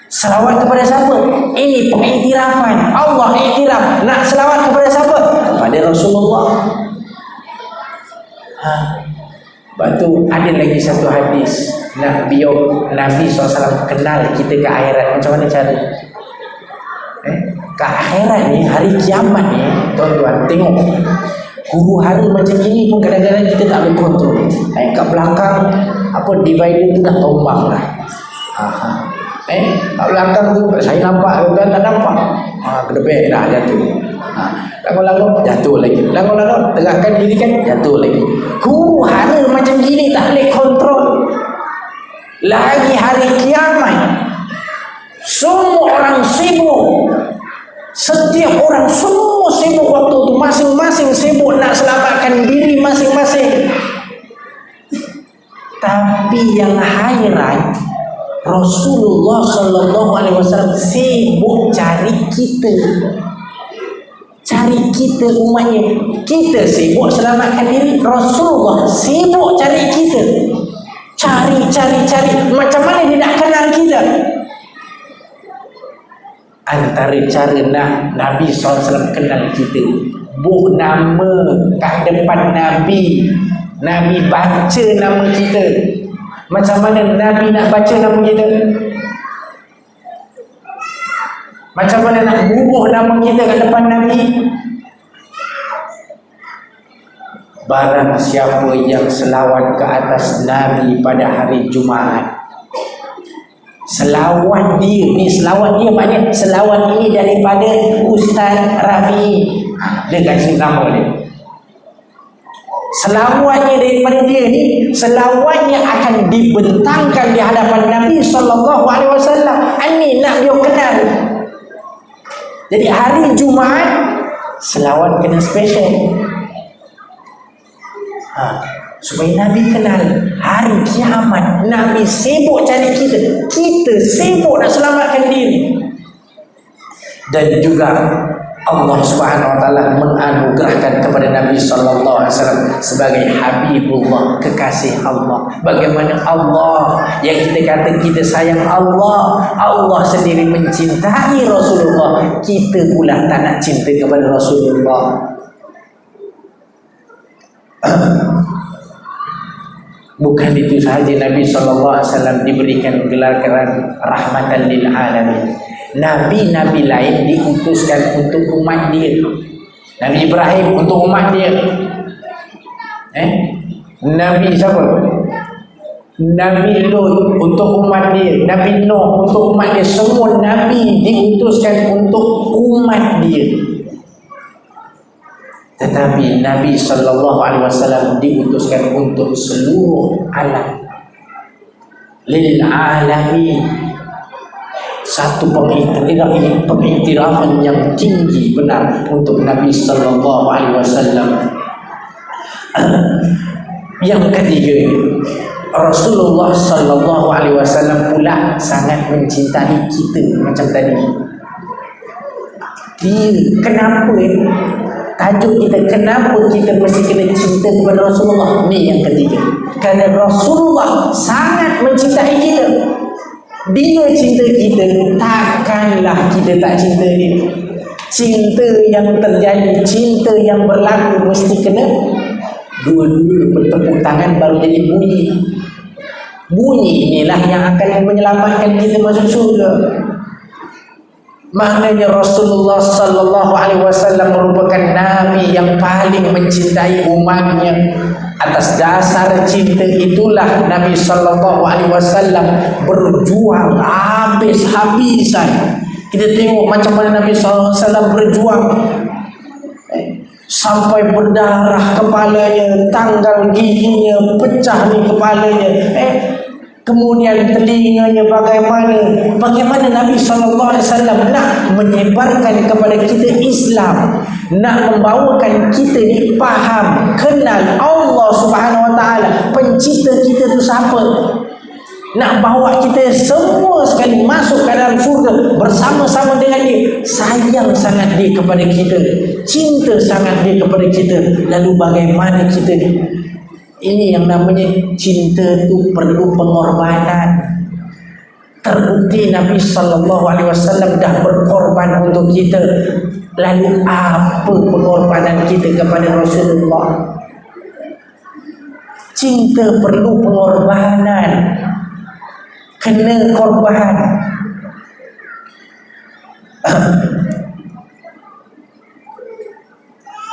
Selawat kepada siapa? Ini pengiktirafan. Allah iktiraf. Nak selawat kepada siapa? Kepada Rasulullah. Lepas tu ada lagi satu hadis. Nabi SAW kenal kita ke akhirat. Macam mana cara? Ke akhirat ni, hari kiamat ni, tuan-tuan tengok, huru hara macam gini pun kadang-kadang kita tak boleh kontrol. Kat belakang divider tu dah tombang dah. Kat belakang tu saya nampak, kan tak nampak. Kedebek dah jatuh. Langau-langau jatuh lagi. Langau-langau tegakkan diri kan jatuh lagi. Huru hara macam gini tak boleh kontrol. Lagi hari kiamat, semua orang sibuk. Setiap orang semua sibuk waktu itu, masing-masing sibuk nak selamatkan diri masing-masing. Tapi yang hairan, Rasulullah SAW sibuk cari kita. Cari kita umatnya. Kita sibuk selamatkan diri, Rasulullah sibuk cari kita. Cari. Macam mana dia nak kenal kita? Antara cara nak Nabi SAW kenal kita, buh nama kat depan Nabi. Nabi baca nama kita. Macam mana Nabi nak baca nama kita? Macam mana nak bubuh nama kita kat depan Nabi? Barang siapa yang selawat ke atas Nabi pada hari Jumaat, selawat dia ni, selawat dia maknanya selawat ini daripada Ustaz Rafi. Dia kasih nama dia. Selawatnya daripada dia ni, selawatnya akan dibentangkan di hadapan Nabi SAW. Ini nak dia kenal. Jadi hari Jumaat selawat kena special. Supaya Nabi kenal. Hari kiamat Nabi sibuk cari kita. Kita sibuk nak selamatkan diri. Dan juga Allah Subhanahu Wa Taala menganugerahkan kepada Nabi Sallallahu Alaihi Wasallam sebagai Habibullah, kekasih Allah. Bagaimana Allah yang kita kata kita sayang Allah, Allah sendiri mencintai Rasulullah, kita pula tak nak cinta kepada Rasulullah. Bukan itu sahaja, Nabi SAW diberikan gelar rahmatan lil alamin. Nabi-nabi lain diutuskan untuk umat dia. Nabi Ibrahim untuk umat dia. Nabi siapa? Nabi Lut untuk umat dia. Nabi Nuh untuk umat dia. Semua Nabi diutuskan untuk umat dia. Tetapi Nabi SAW diutuskan untuk seluruh alam. Lil alamin. Satu pengiktirafan yang tinggi benar untuk Nabi SAW. Yang ketiga, Rasulullah SAW pula sangat mencintai kita. Macam tadi, dia kenapa tajuk kita, kenapa kita mesti kena cinta kepada Rasulullah? Ni yang ketiga, kerana Rasulullah sangat mencintai kita. Dia cinta kita, takkanlah kita tak cinta dia. Cinta yang terjadi, cinta yang berlaku mesti kena dua-dua bertepuk tangan baru jadi bunyi. Bunyi inilah yang akan menyelamatkan kita masuk syurga. Maknanya Rasulullah SAW merupakan Nabi yang paling mencintai umatnya. Atas dasar cinta itulah Nabi SAW berjuang habis-habisan. Kita tengok macam mana Nabi SAW berjuang sampai berdarah kepalanya, tanggal giginya pecah di kepalanya. Kemudian telinganya bagaimana Nabi SAW nak menyebarkan kepada kita Islam, nak membawakan kita ni faham, kenal Allah Subhanahu Wa Taala, pencipta kita tu siapa. nak bawa kita semua sekali masuk ke dalam surga bersama-sama dengan dia. Sayang sangat dia kepada kita, cinta sangat dia kepada kita. Lalu bagaimana kita ni? Ini yang namanya cinta tu perlu pengorbanan. Terbukti Nabi SAW dah berkorban untuk kita. Lalu apa pengorbanan kita kepada Rasulullah? Cinta perlu pengorbanan, kena korban.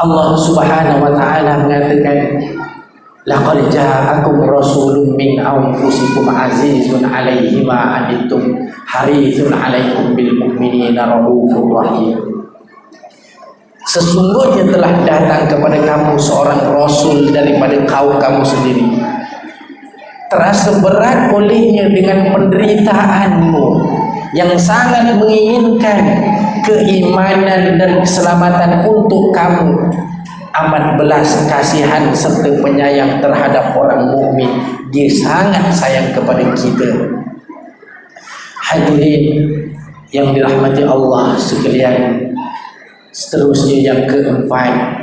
Allah Subhanahu wa taala mengatakan, laqad ja'akum rasulun min anfusikum azizun 'alaihi ma 'anittum harisun 'alaikum bil mu'minina raufur rahim. Sesungguhnya telah datang kepada kamu seorang rasul daripada kaum kamu sendiri. Terasa berat olehnya dengan penderitaanmu, yang sangat menginginkan keimanan dan keselamatan untuk kamu. Amat belas kasihan serta penyayang terhadap orang mukmin. Dia sangat sayang kepada kita. Hadirin yang dirahmati Allah sekalian, seterusnya yang keempat,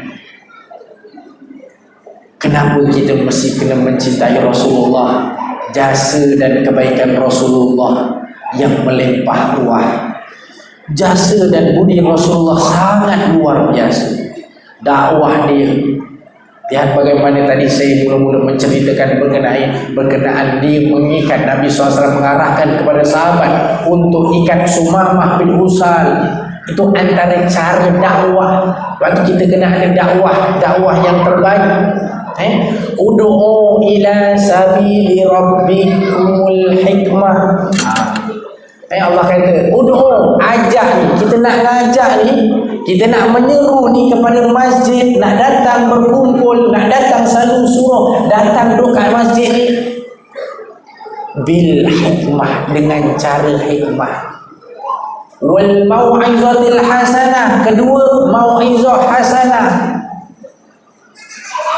kenapa kita mesti kena mencintai Rasulullah? Jasa dan kebaikan Rasulullah yang melimpah ruah. Jasa dan budi Rasulullah sangat luar biasa. Dakwah dia, lihat bagaimana tadi saya mula-mula menceritakan berkenaan dia mengikat. Nabi SAW mengarahkan kepada sahabat untuk ikat Sumamah bin Usal. Itu antara cara dakwah. Waktu kita kena ada dakwah yang terbaik. Ud'u ila sabili rabbikumul hikmah. Allah kata, ud'u, ajak ni. Kita nak ngajak ni, kita nak menyeru ni kepada masjid, nak datang berkumpul, nak datang selalu suruh datang duduk kat masjid ni bil hikmah, dengan cara hikmah. Wal mau'izatil hasanah, kedua mau'izah hasanah,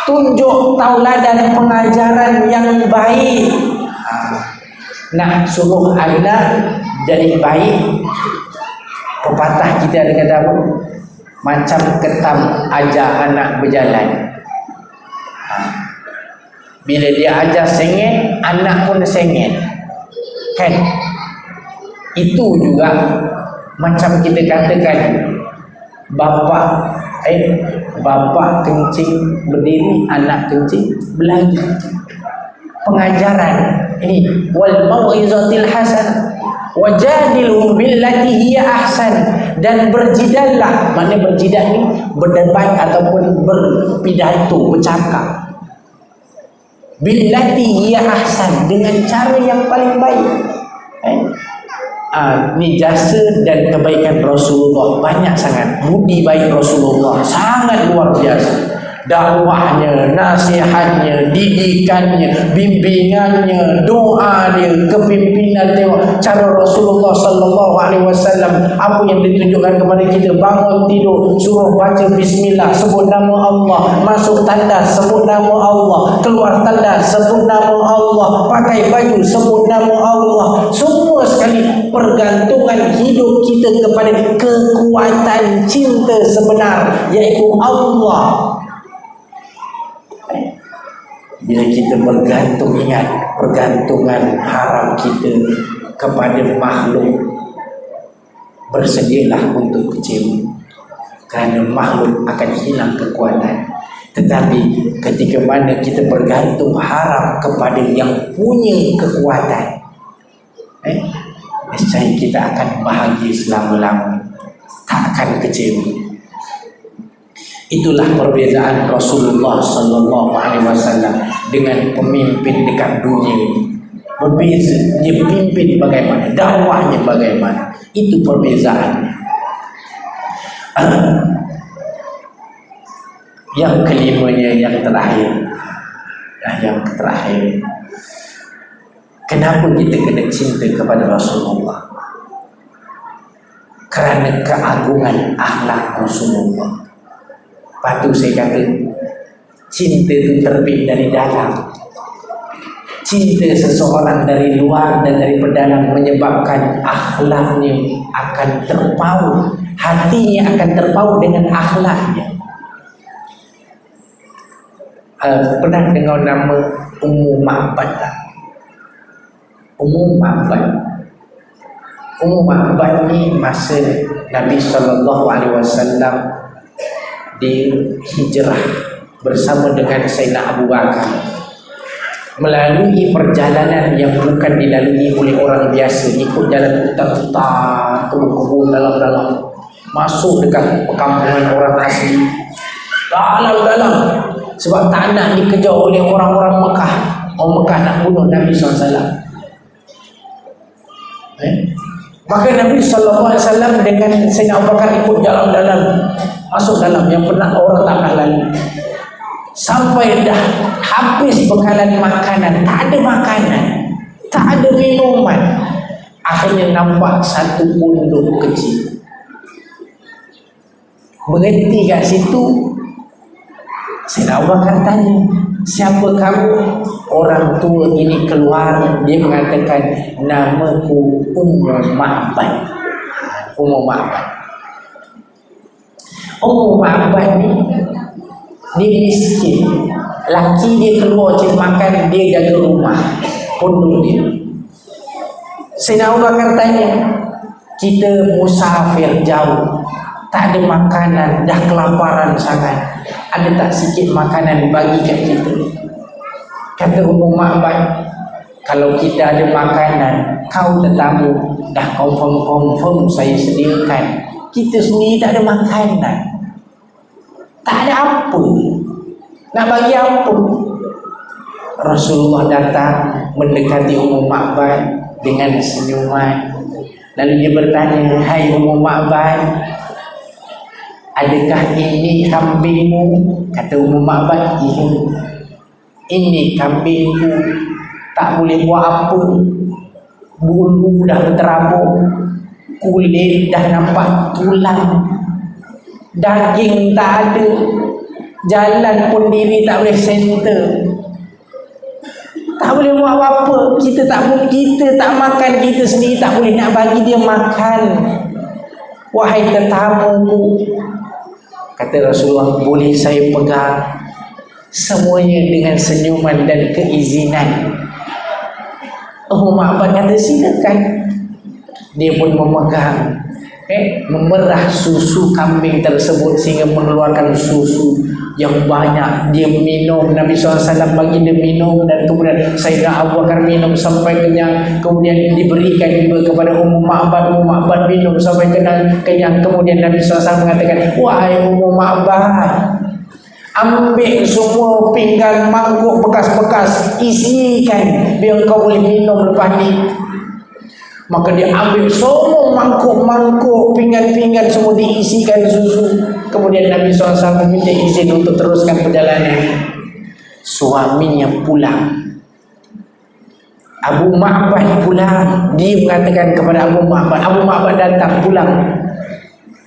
tunjuk tauladan pengajaran yang baik. Nak suruh anak jadi baik, pepatah kita ada kata apa? Macam ketam ajar anak berjalan. Bila dia ajar sengit, anak pun sengit, kan? Itu juga macam kita katakan bapa kencing berdiri, anak kencing berlari. Pengajaran ini, wal mau'izatil hasanah wajadilhum billati hiya ahsan, dan berjidallah. Maknanya berjidal ni berdebat ataupun berpidato, bercakap. Billati hiya ahsan, dengan cara yang paling baik. Ni jasa dan kebaikan Rasulullah banyak sangat. Budi baik Rasulullah sangat luar biasa. Dakwahnya, nasihatnya, didikannya, bimbingannya, doa dia, kepimpinan dia, cara Rasulullah sallallahu alaihi wasallam, apa yang ditunjukkan kepada kita. Bangun tidur suruh baca bismillah, sebut nama Allah, masuk tandas sebut nama Allah, keluar tandas sebut nama Allah, pakai baju sebut nama Allah. Semua sekali pergantungan hidup kita kepada kekuatan cinta sebenar, iaitu Allah. Bila kita bergantung, ingat pergantungan harap kita kepada makhluk, bersedialah untuk kecewa, kerana makhluk akan hilang kekuatan. Tetapi ketika mana kita bergantung harap kepada yang punya kekuatan, niscaya kita akan bahagia selama-lamanya, tak akan kecewa. Itulah perbezaan Rasulullah sallallahu alaihi wasallam dengan pemimpin dekat dunia ini. Berbeza, dia pimpin bagaimana, dakwahnya bagaimana. Itu perbezaannya. Yang kelimanya, yang terakhir. Yang terakhir. Kenapa kita kena cinta kepada Rasulullah? Kerana keagungan akhlak Rasulullah. Lepas tu saya kata, cinta itu terbit dari dalam. cinta seseorang dari luar dan dari dalam menyebabkan akhlaknya akan terpaut, hatinya akan terpaut dengan akhlaknya. Pernah dengar nama Ummu Ma'bad tak? Ummu Ma'bad. Ummu Ma'bad ni masa Nabi SAW di hijrah bersama dengan Sayyidina Abu Bakar, melalui perjalanan yang bukan dilalui oleh orang biasa, ikut jalan hutan-hutan, kebun-kebun dalam-dalam, masuk dekat perkampungan orang asli dalam-dalam, sebab tak nak dikejar oleh orang-orang Mekah. Orang Mekah nak bunuh Nabi SAW. Maka Nabi SAW dengan Sayyidina Abu Bakar ikut dalam-dalam, masuk dalam yang pernah orang tak pernah lalu. Sampai dah habis bekalan makanan, tak ada makanan, tak ada minuman. Akhirnya nampak satu pondok kecil. Berhenti kat situ. Sayyidina Abu Bakar tanya, siapa kamu? Orang tua ini keluar, dia mengatakan, namaku Ummu Ma'bad. Ummu Ma'bad. Ummu Ma'bad ni dia miskin. Laki dia keluar cari makan, dia jaga rumah pondok dia. Sayyidina Abu Bakar tanya, kita musafir jauh, tak ada makanan, dah kelaparan sangat, ada tak sikit makanan bagi kat kita? Kata Ummu Ma'bad, kalau kita ada makanan, kau tetamu, dah confirm saya sediakan. Kita sendiri tak ada makanan, tak ada apa, nak bagi apa? Rasulullah datang mendekati Ummu Ma'bad dengan senyuman. Lalu dia bertanya, hai Ummu Ma'bad, adakah ini kambingmu? Kata Ummu Ma'bad, iya. Ini kambingku, tak boleh buat apa. Bulu dah berterabur, kulit dah nampak tulang, daging tak ada, jalan pun diri tak boleh center, tak boleh buat apa-apa. Kita tak makan, kita sendiri tak boleh nak bagi dia makan. Wahai tetamuku, kata Rasulullah, boleh saya pegang? Semuanya dengan senyuman dan keizinan. Ummu Ma'bad kata, silakan. Dia pun memegang, memerah susu kambing tersebut sehingga mengeluarkan susu yang banyak. Dia minum, Nabi SAW bagi dia minum, dan kemudian Sayyidina Abu Bakar minum sampai kenyang. Kemudian diberikan juga kepada Ummu Ma'bad. Ummu Ma'bad minum sampai kenyang. Kemudian Nabi SAW mengatakan, wahai Ummu Ma'bad, ambil semua pinggan mangkuk bekas-bekas, isikan biar kau boleh minum lepas ni. Maka dia ambil semua mangkuk-mangkuk, pinggan-pinggan, semua diisikan susu. Kemudian Nabi SAW minta izin untuk teruskan perjalanan. Suaminya pulang, Abu Ma'bad pulang. Dia mengatakan kepada Abu Ma'bad, Abu Ma'bad datang pulang,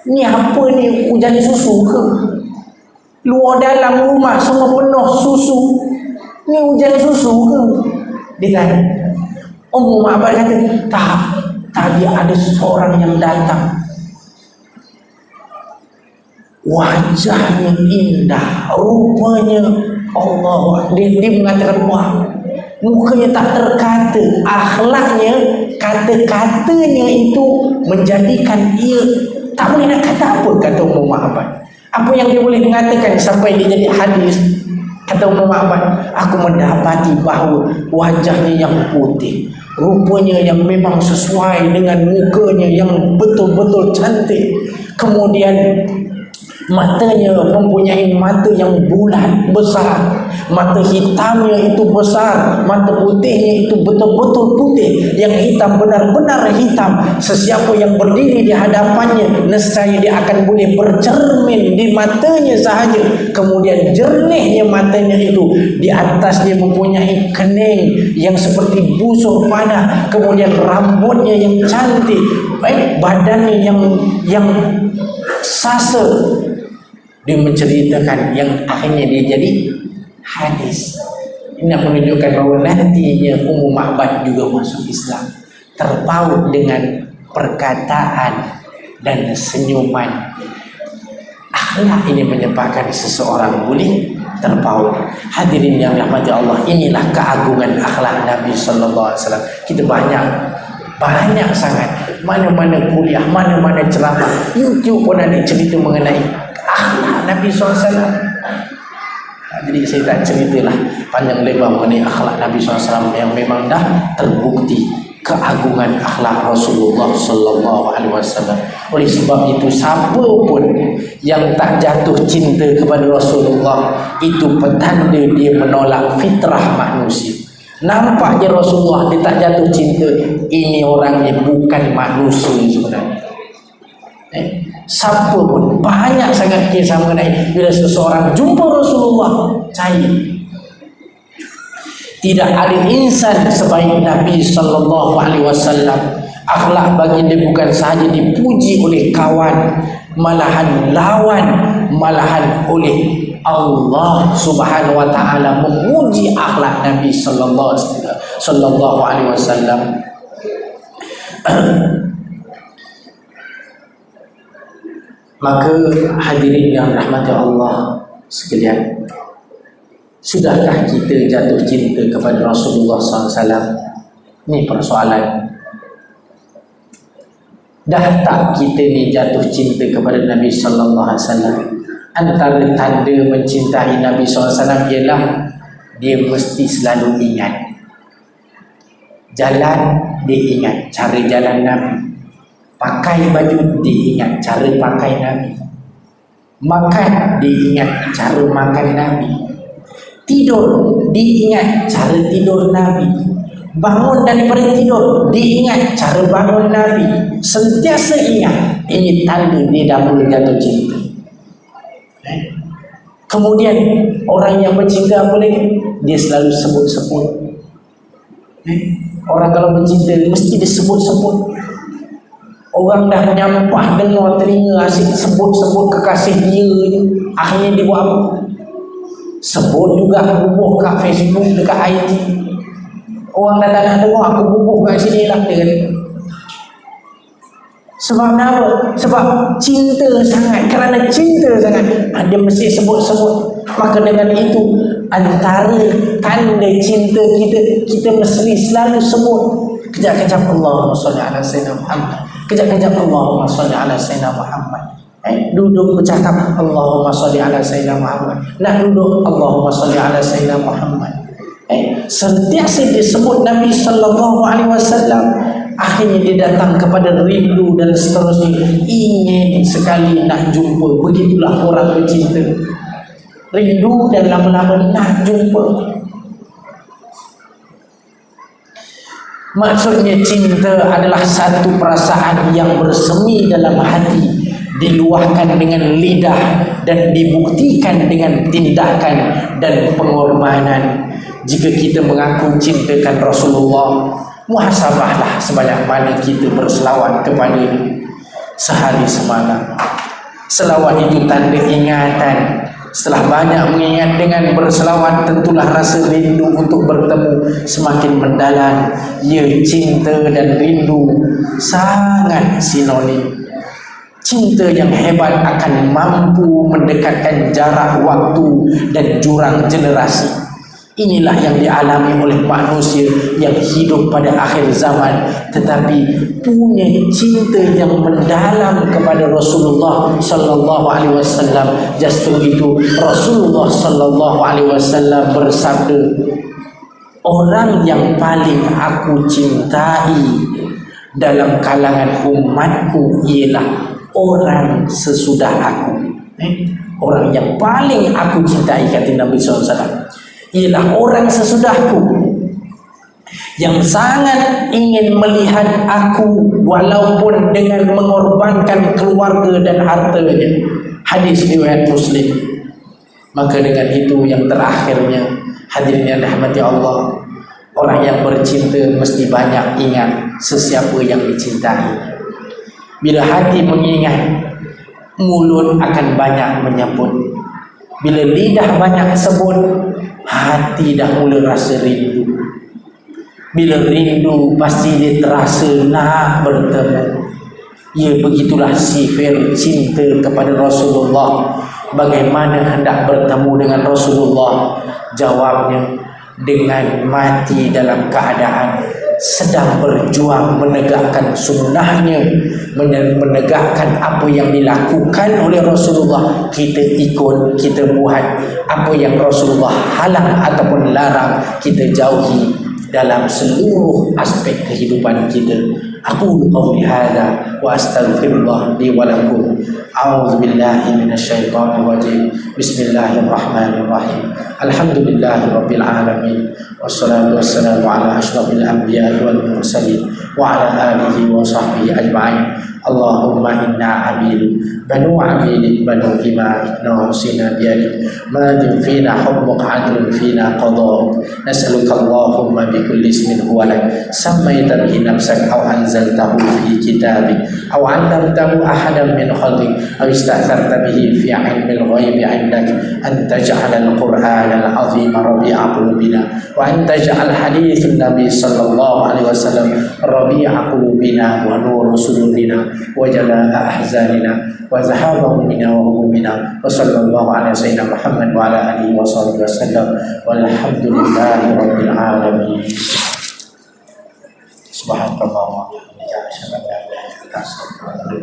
ni apa ni, hujan susu ke? Luar dalam rumah semua penuh susu, ni hujan susu ke? Dia tanya. Ummu Ma'bad kata, tak, tadi ada seseorang yang datang, wajahnya indah, rupanya Allah. Dia mengatakan, wah, mukanya tak terkata, akhlaknya, kata-katanya itu menjadikan ia tak boleh nak kata apa. Kata Ummu Ma'bad, apa yang dia boleh mengatakan sampai dia jadi hadis? Kata Ummu Ma'bad, aku mendapati bahawa wajahnya yang putih, rupanya yang memang sesuai dengan mukanya yang betul-betul cantik. Kemudian matanya mempunyai mata yang bulat besar, mata hitamnya itu besar, mata putihnya itu betul-betul putih, yang hitam benar-benar hitam. Sesiapa yang berdiri di hadapannya, nescaya dia akan boleh bercermin di matanya sahaja. Kemudian jernihnya matanya itu, di atas dia mempunyai kening yang seperti busur panah. Kemudian rambutnya yang cantik, badannya yang sasa. Dia menceritakan yang akhirnya dia jadi hadis. Ini menunjukkan bahawa nantinya Ummu Ma'bad juga masuk Islam, terpaut dengan perkataan dan senyuman. Akhlak ini menyebabkan seseorang boleh terpaut. Hadirin yang dirahmati Allah, inilah keagungan akhlak Nabi sallallahu alaihi wasallam. Kita banyak sangat, mana-mana kuliah, mana-mana ceramah, YouTube pun ada cerita mengenai akhlak Nabi sallallahu alaihi wasallam. Jadi saya tak ceritalah panjang lebar mengenai akhlak Nabi SAW yang memang dah terbukti keagungan akhlak Rasulullah Sallallahu Alaihi Wasallam. Oleh sebab itu, siapa pun yang tak jatuh cinta kepada Rasulullah, itu petanda dia menolak fitrah manusia. Nampak je Rasulullah, dia tak jatuh cinta, ini orangnya bukan manusia sebenarnya. Siapa pun, banyak sangat kisah mengenai bila seseorang jumpa Rasulullah cair. Tidak ada insan sebaik Nabi sallallahu alaihi wasallam. Akhlak bagi dia bukan sahaja dipuji oleh kawan, malahan lawan, malahan oleh Allah Subhanahu wa taala memuji akhlak Nabi sallallahu alaihi wasallam. Maka hadirin yang rahmati Allah sekalian, sudahkah kita jatuh cinta kepada Rasulullah SAW? Ini persoalan. Dah tak kita ni jatuh cinta kepada Nabi Sallallahu Alaihi Wasallam? Antara tanda mencintai Nabi SAW ialah dia mesti selalu ingat jalan, dia ingat cara jalan Nabi. Pakai baju, dia ingat cara pakai Nabi. Makan, dia ingat cara makan Nabi. Tidur, dia ingat cara tidur Nabi. Bangun daripada tidur, dia ingat cara bangun Nabi. Sentiasa ingat. Ini tanda dia dah mula jatuh cinta. Kemudian orang yang bercinta apa lagi? Dia selalu sebut-sebut. Orang kalau bercinta mesti dia sebut-sebut. Orang dah nyampah dengar telinga asyik sebut-sebut kekasih dia je. Akhirnya dia buat apa? Sebut juga bubuh kat Facebook, dekat IT. Orang dah tak nak dengar, aku bubuh kat sini lah dia kata. Sebab apa? Sebab cinta sangat. Kerana cinta sangat, dia mesti sebut-sebut. Maka dengan itu, antara tanda cinta kita mesti selalu sebut. Kejap-kejap Allahumma salli ala Sayyidina Muhammad. Kejap-kejap Allahumma salli ala Sayyidina Muhammad. Duduk bercakap Allahumma salli ala Sayyidina Muhammad. Nak duduk Allahumma salli ala Sayyidina Muhammad. Sentiasa disebut Nabi Sallallahu Alaihi Wasallam. Akhirnya dia datang kepada rindu dan seterusnya. Ingin sekali nak jumpa. Begitulah orang bercinta. Rindu dan lama-lama nak jumpa. Maksudnya cinta adalah satu perasaan yang bersemi dalam hati, diluahkan dengan lidah dan dibuktikan dengan tindakan dan pengorbanan. Jika kita mengaku cintakan Rasulullah, muhasabahlah sebanyak mana kita berselawat kepada sehari semalam. Selawat itu tanda ingatan. Setelah banyak mengingat dengan berselawat, tentulah rasa rindu untuk bertemu semakin mendalam. Ya, cinta dan rindu sangat sinonim. Cinta yang hebat akan mampu mendekatkan jarak waktu dan jurang generasi. Inilah yang dialami oleh manusia yang hidup pada akhir zaman, tetapi punya cinta yang mendalam kepada Rasulullah Sallallahu Alaihi Wasallam. Justru itu Rasulullah Sallallahu Alaihi Wasallam bersabda, orang yang paling aku cintai dalam kalangan umatku ialah orang sesudah aku. Orang yang paling aku cintai, kata Nabi SAW, ialah orang sesudahku yang sangat ingin melihat aku walaupun dengan mengorbankan keluarga dan hartanya. Hadis riwayat Muslim. Maka dengan itu yang terakhirnya, hadirin yang dirahmati Allah, orang yang bercinta mesti banyak ingat sesiapa yang dicintai. Bila hati mengingat, mulut akan banyak menyebut. Bila lidah banyak sebut, hati dah mula rasa rindu. Bila rindu pasti dia terasa nak bertemu. Ya, begitulah sifat cinta kepada Rasulullah. Bagaimana hendak bertemu dengan Rasulullah? Jawabnya, dengan mati dalam keadaan sedang berjuang menegakkan sunnahnya, menegakkan apa yang dilakukan oleh Rasulullah. Kita ikut, kita buat apa yang Rasulullah halang ataupun larang, kita jauhi dalam seluruh aspek kehidupan kita. Aku qauli hadza wa astaghfirullah li wa lakum. A'udzu billahi minasyaitonir rajim. Bismillahirrahmanirrahim. Alhamdulillahirabbil alamin. Wassalatu wassalamu ala asyrafil anbiya'i wal mursalin wa ala alihi wa sahbihi ajma'in. Allahumma inna abidu banu abidik banu ima'ik nahusina biyadik madin fina hukmuk adlun fina qada'uk nas'aluka Allahumma bikulli ismin huwa lak sammaita bihi nafsak aw anzaltahu fi kitabik aw 'allamtahu ahadan min khalqik aw ista'tharta bihi fi 'ilmil ghaibi 'indak an taj'ala al-Qur'ana al-'azima rabi'a qulubina wa an taj'al hadithan nabi sallallahu alaihi wasallam rabi'a qulubina wa nur sudurina وجلاء أحزاننا وذهاب همنا وهمومنا وصلى الله على سيدنا محمد وعلى آله وصحبه وسلم والحمد لله رب العالمين. سبحانك اللهم وبحمدك أشهد أن لا إله إلا أنت أستغفرك.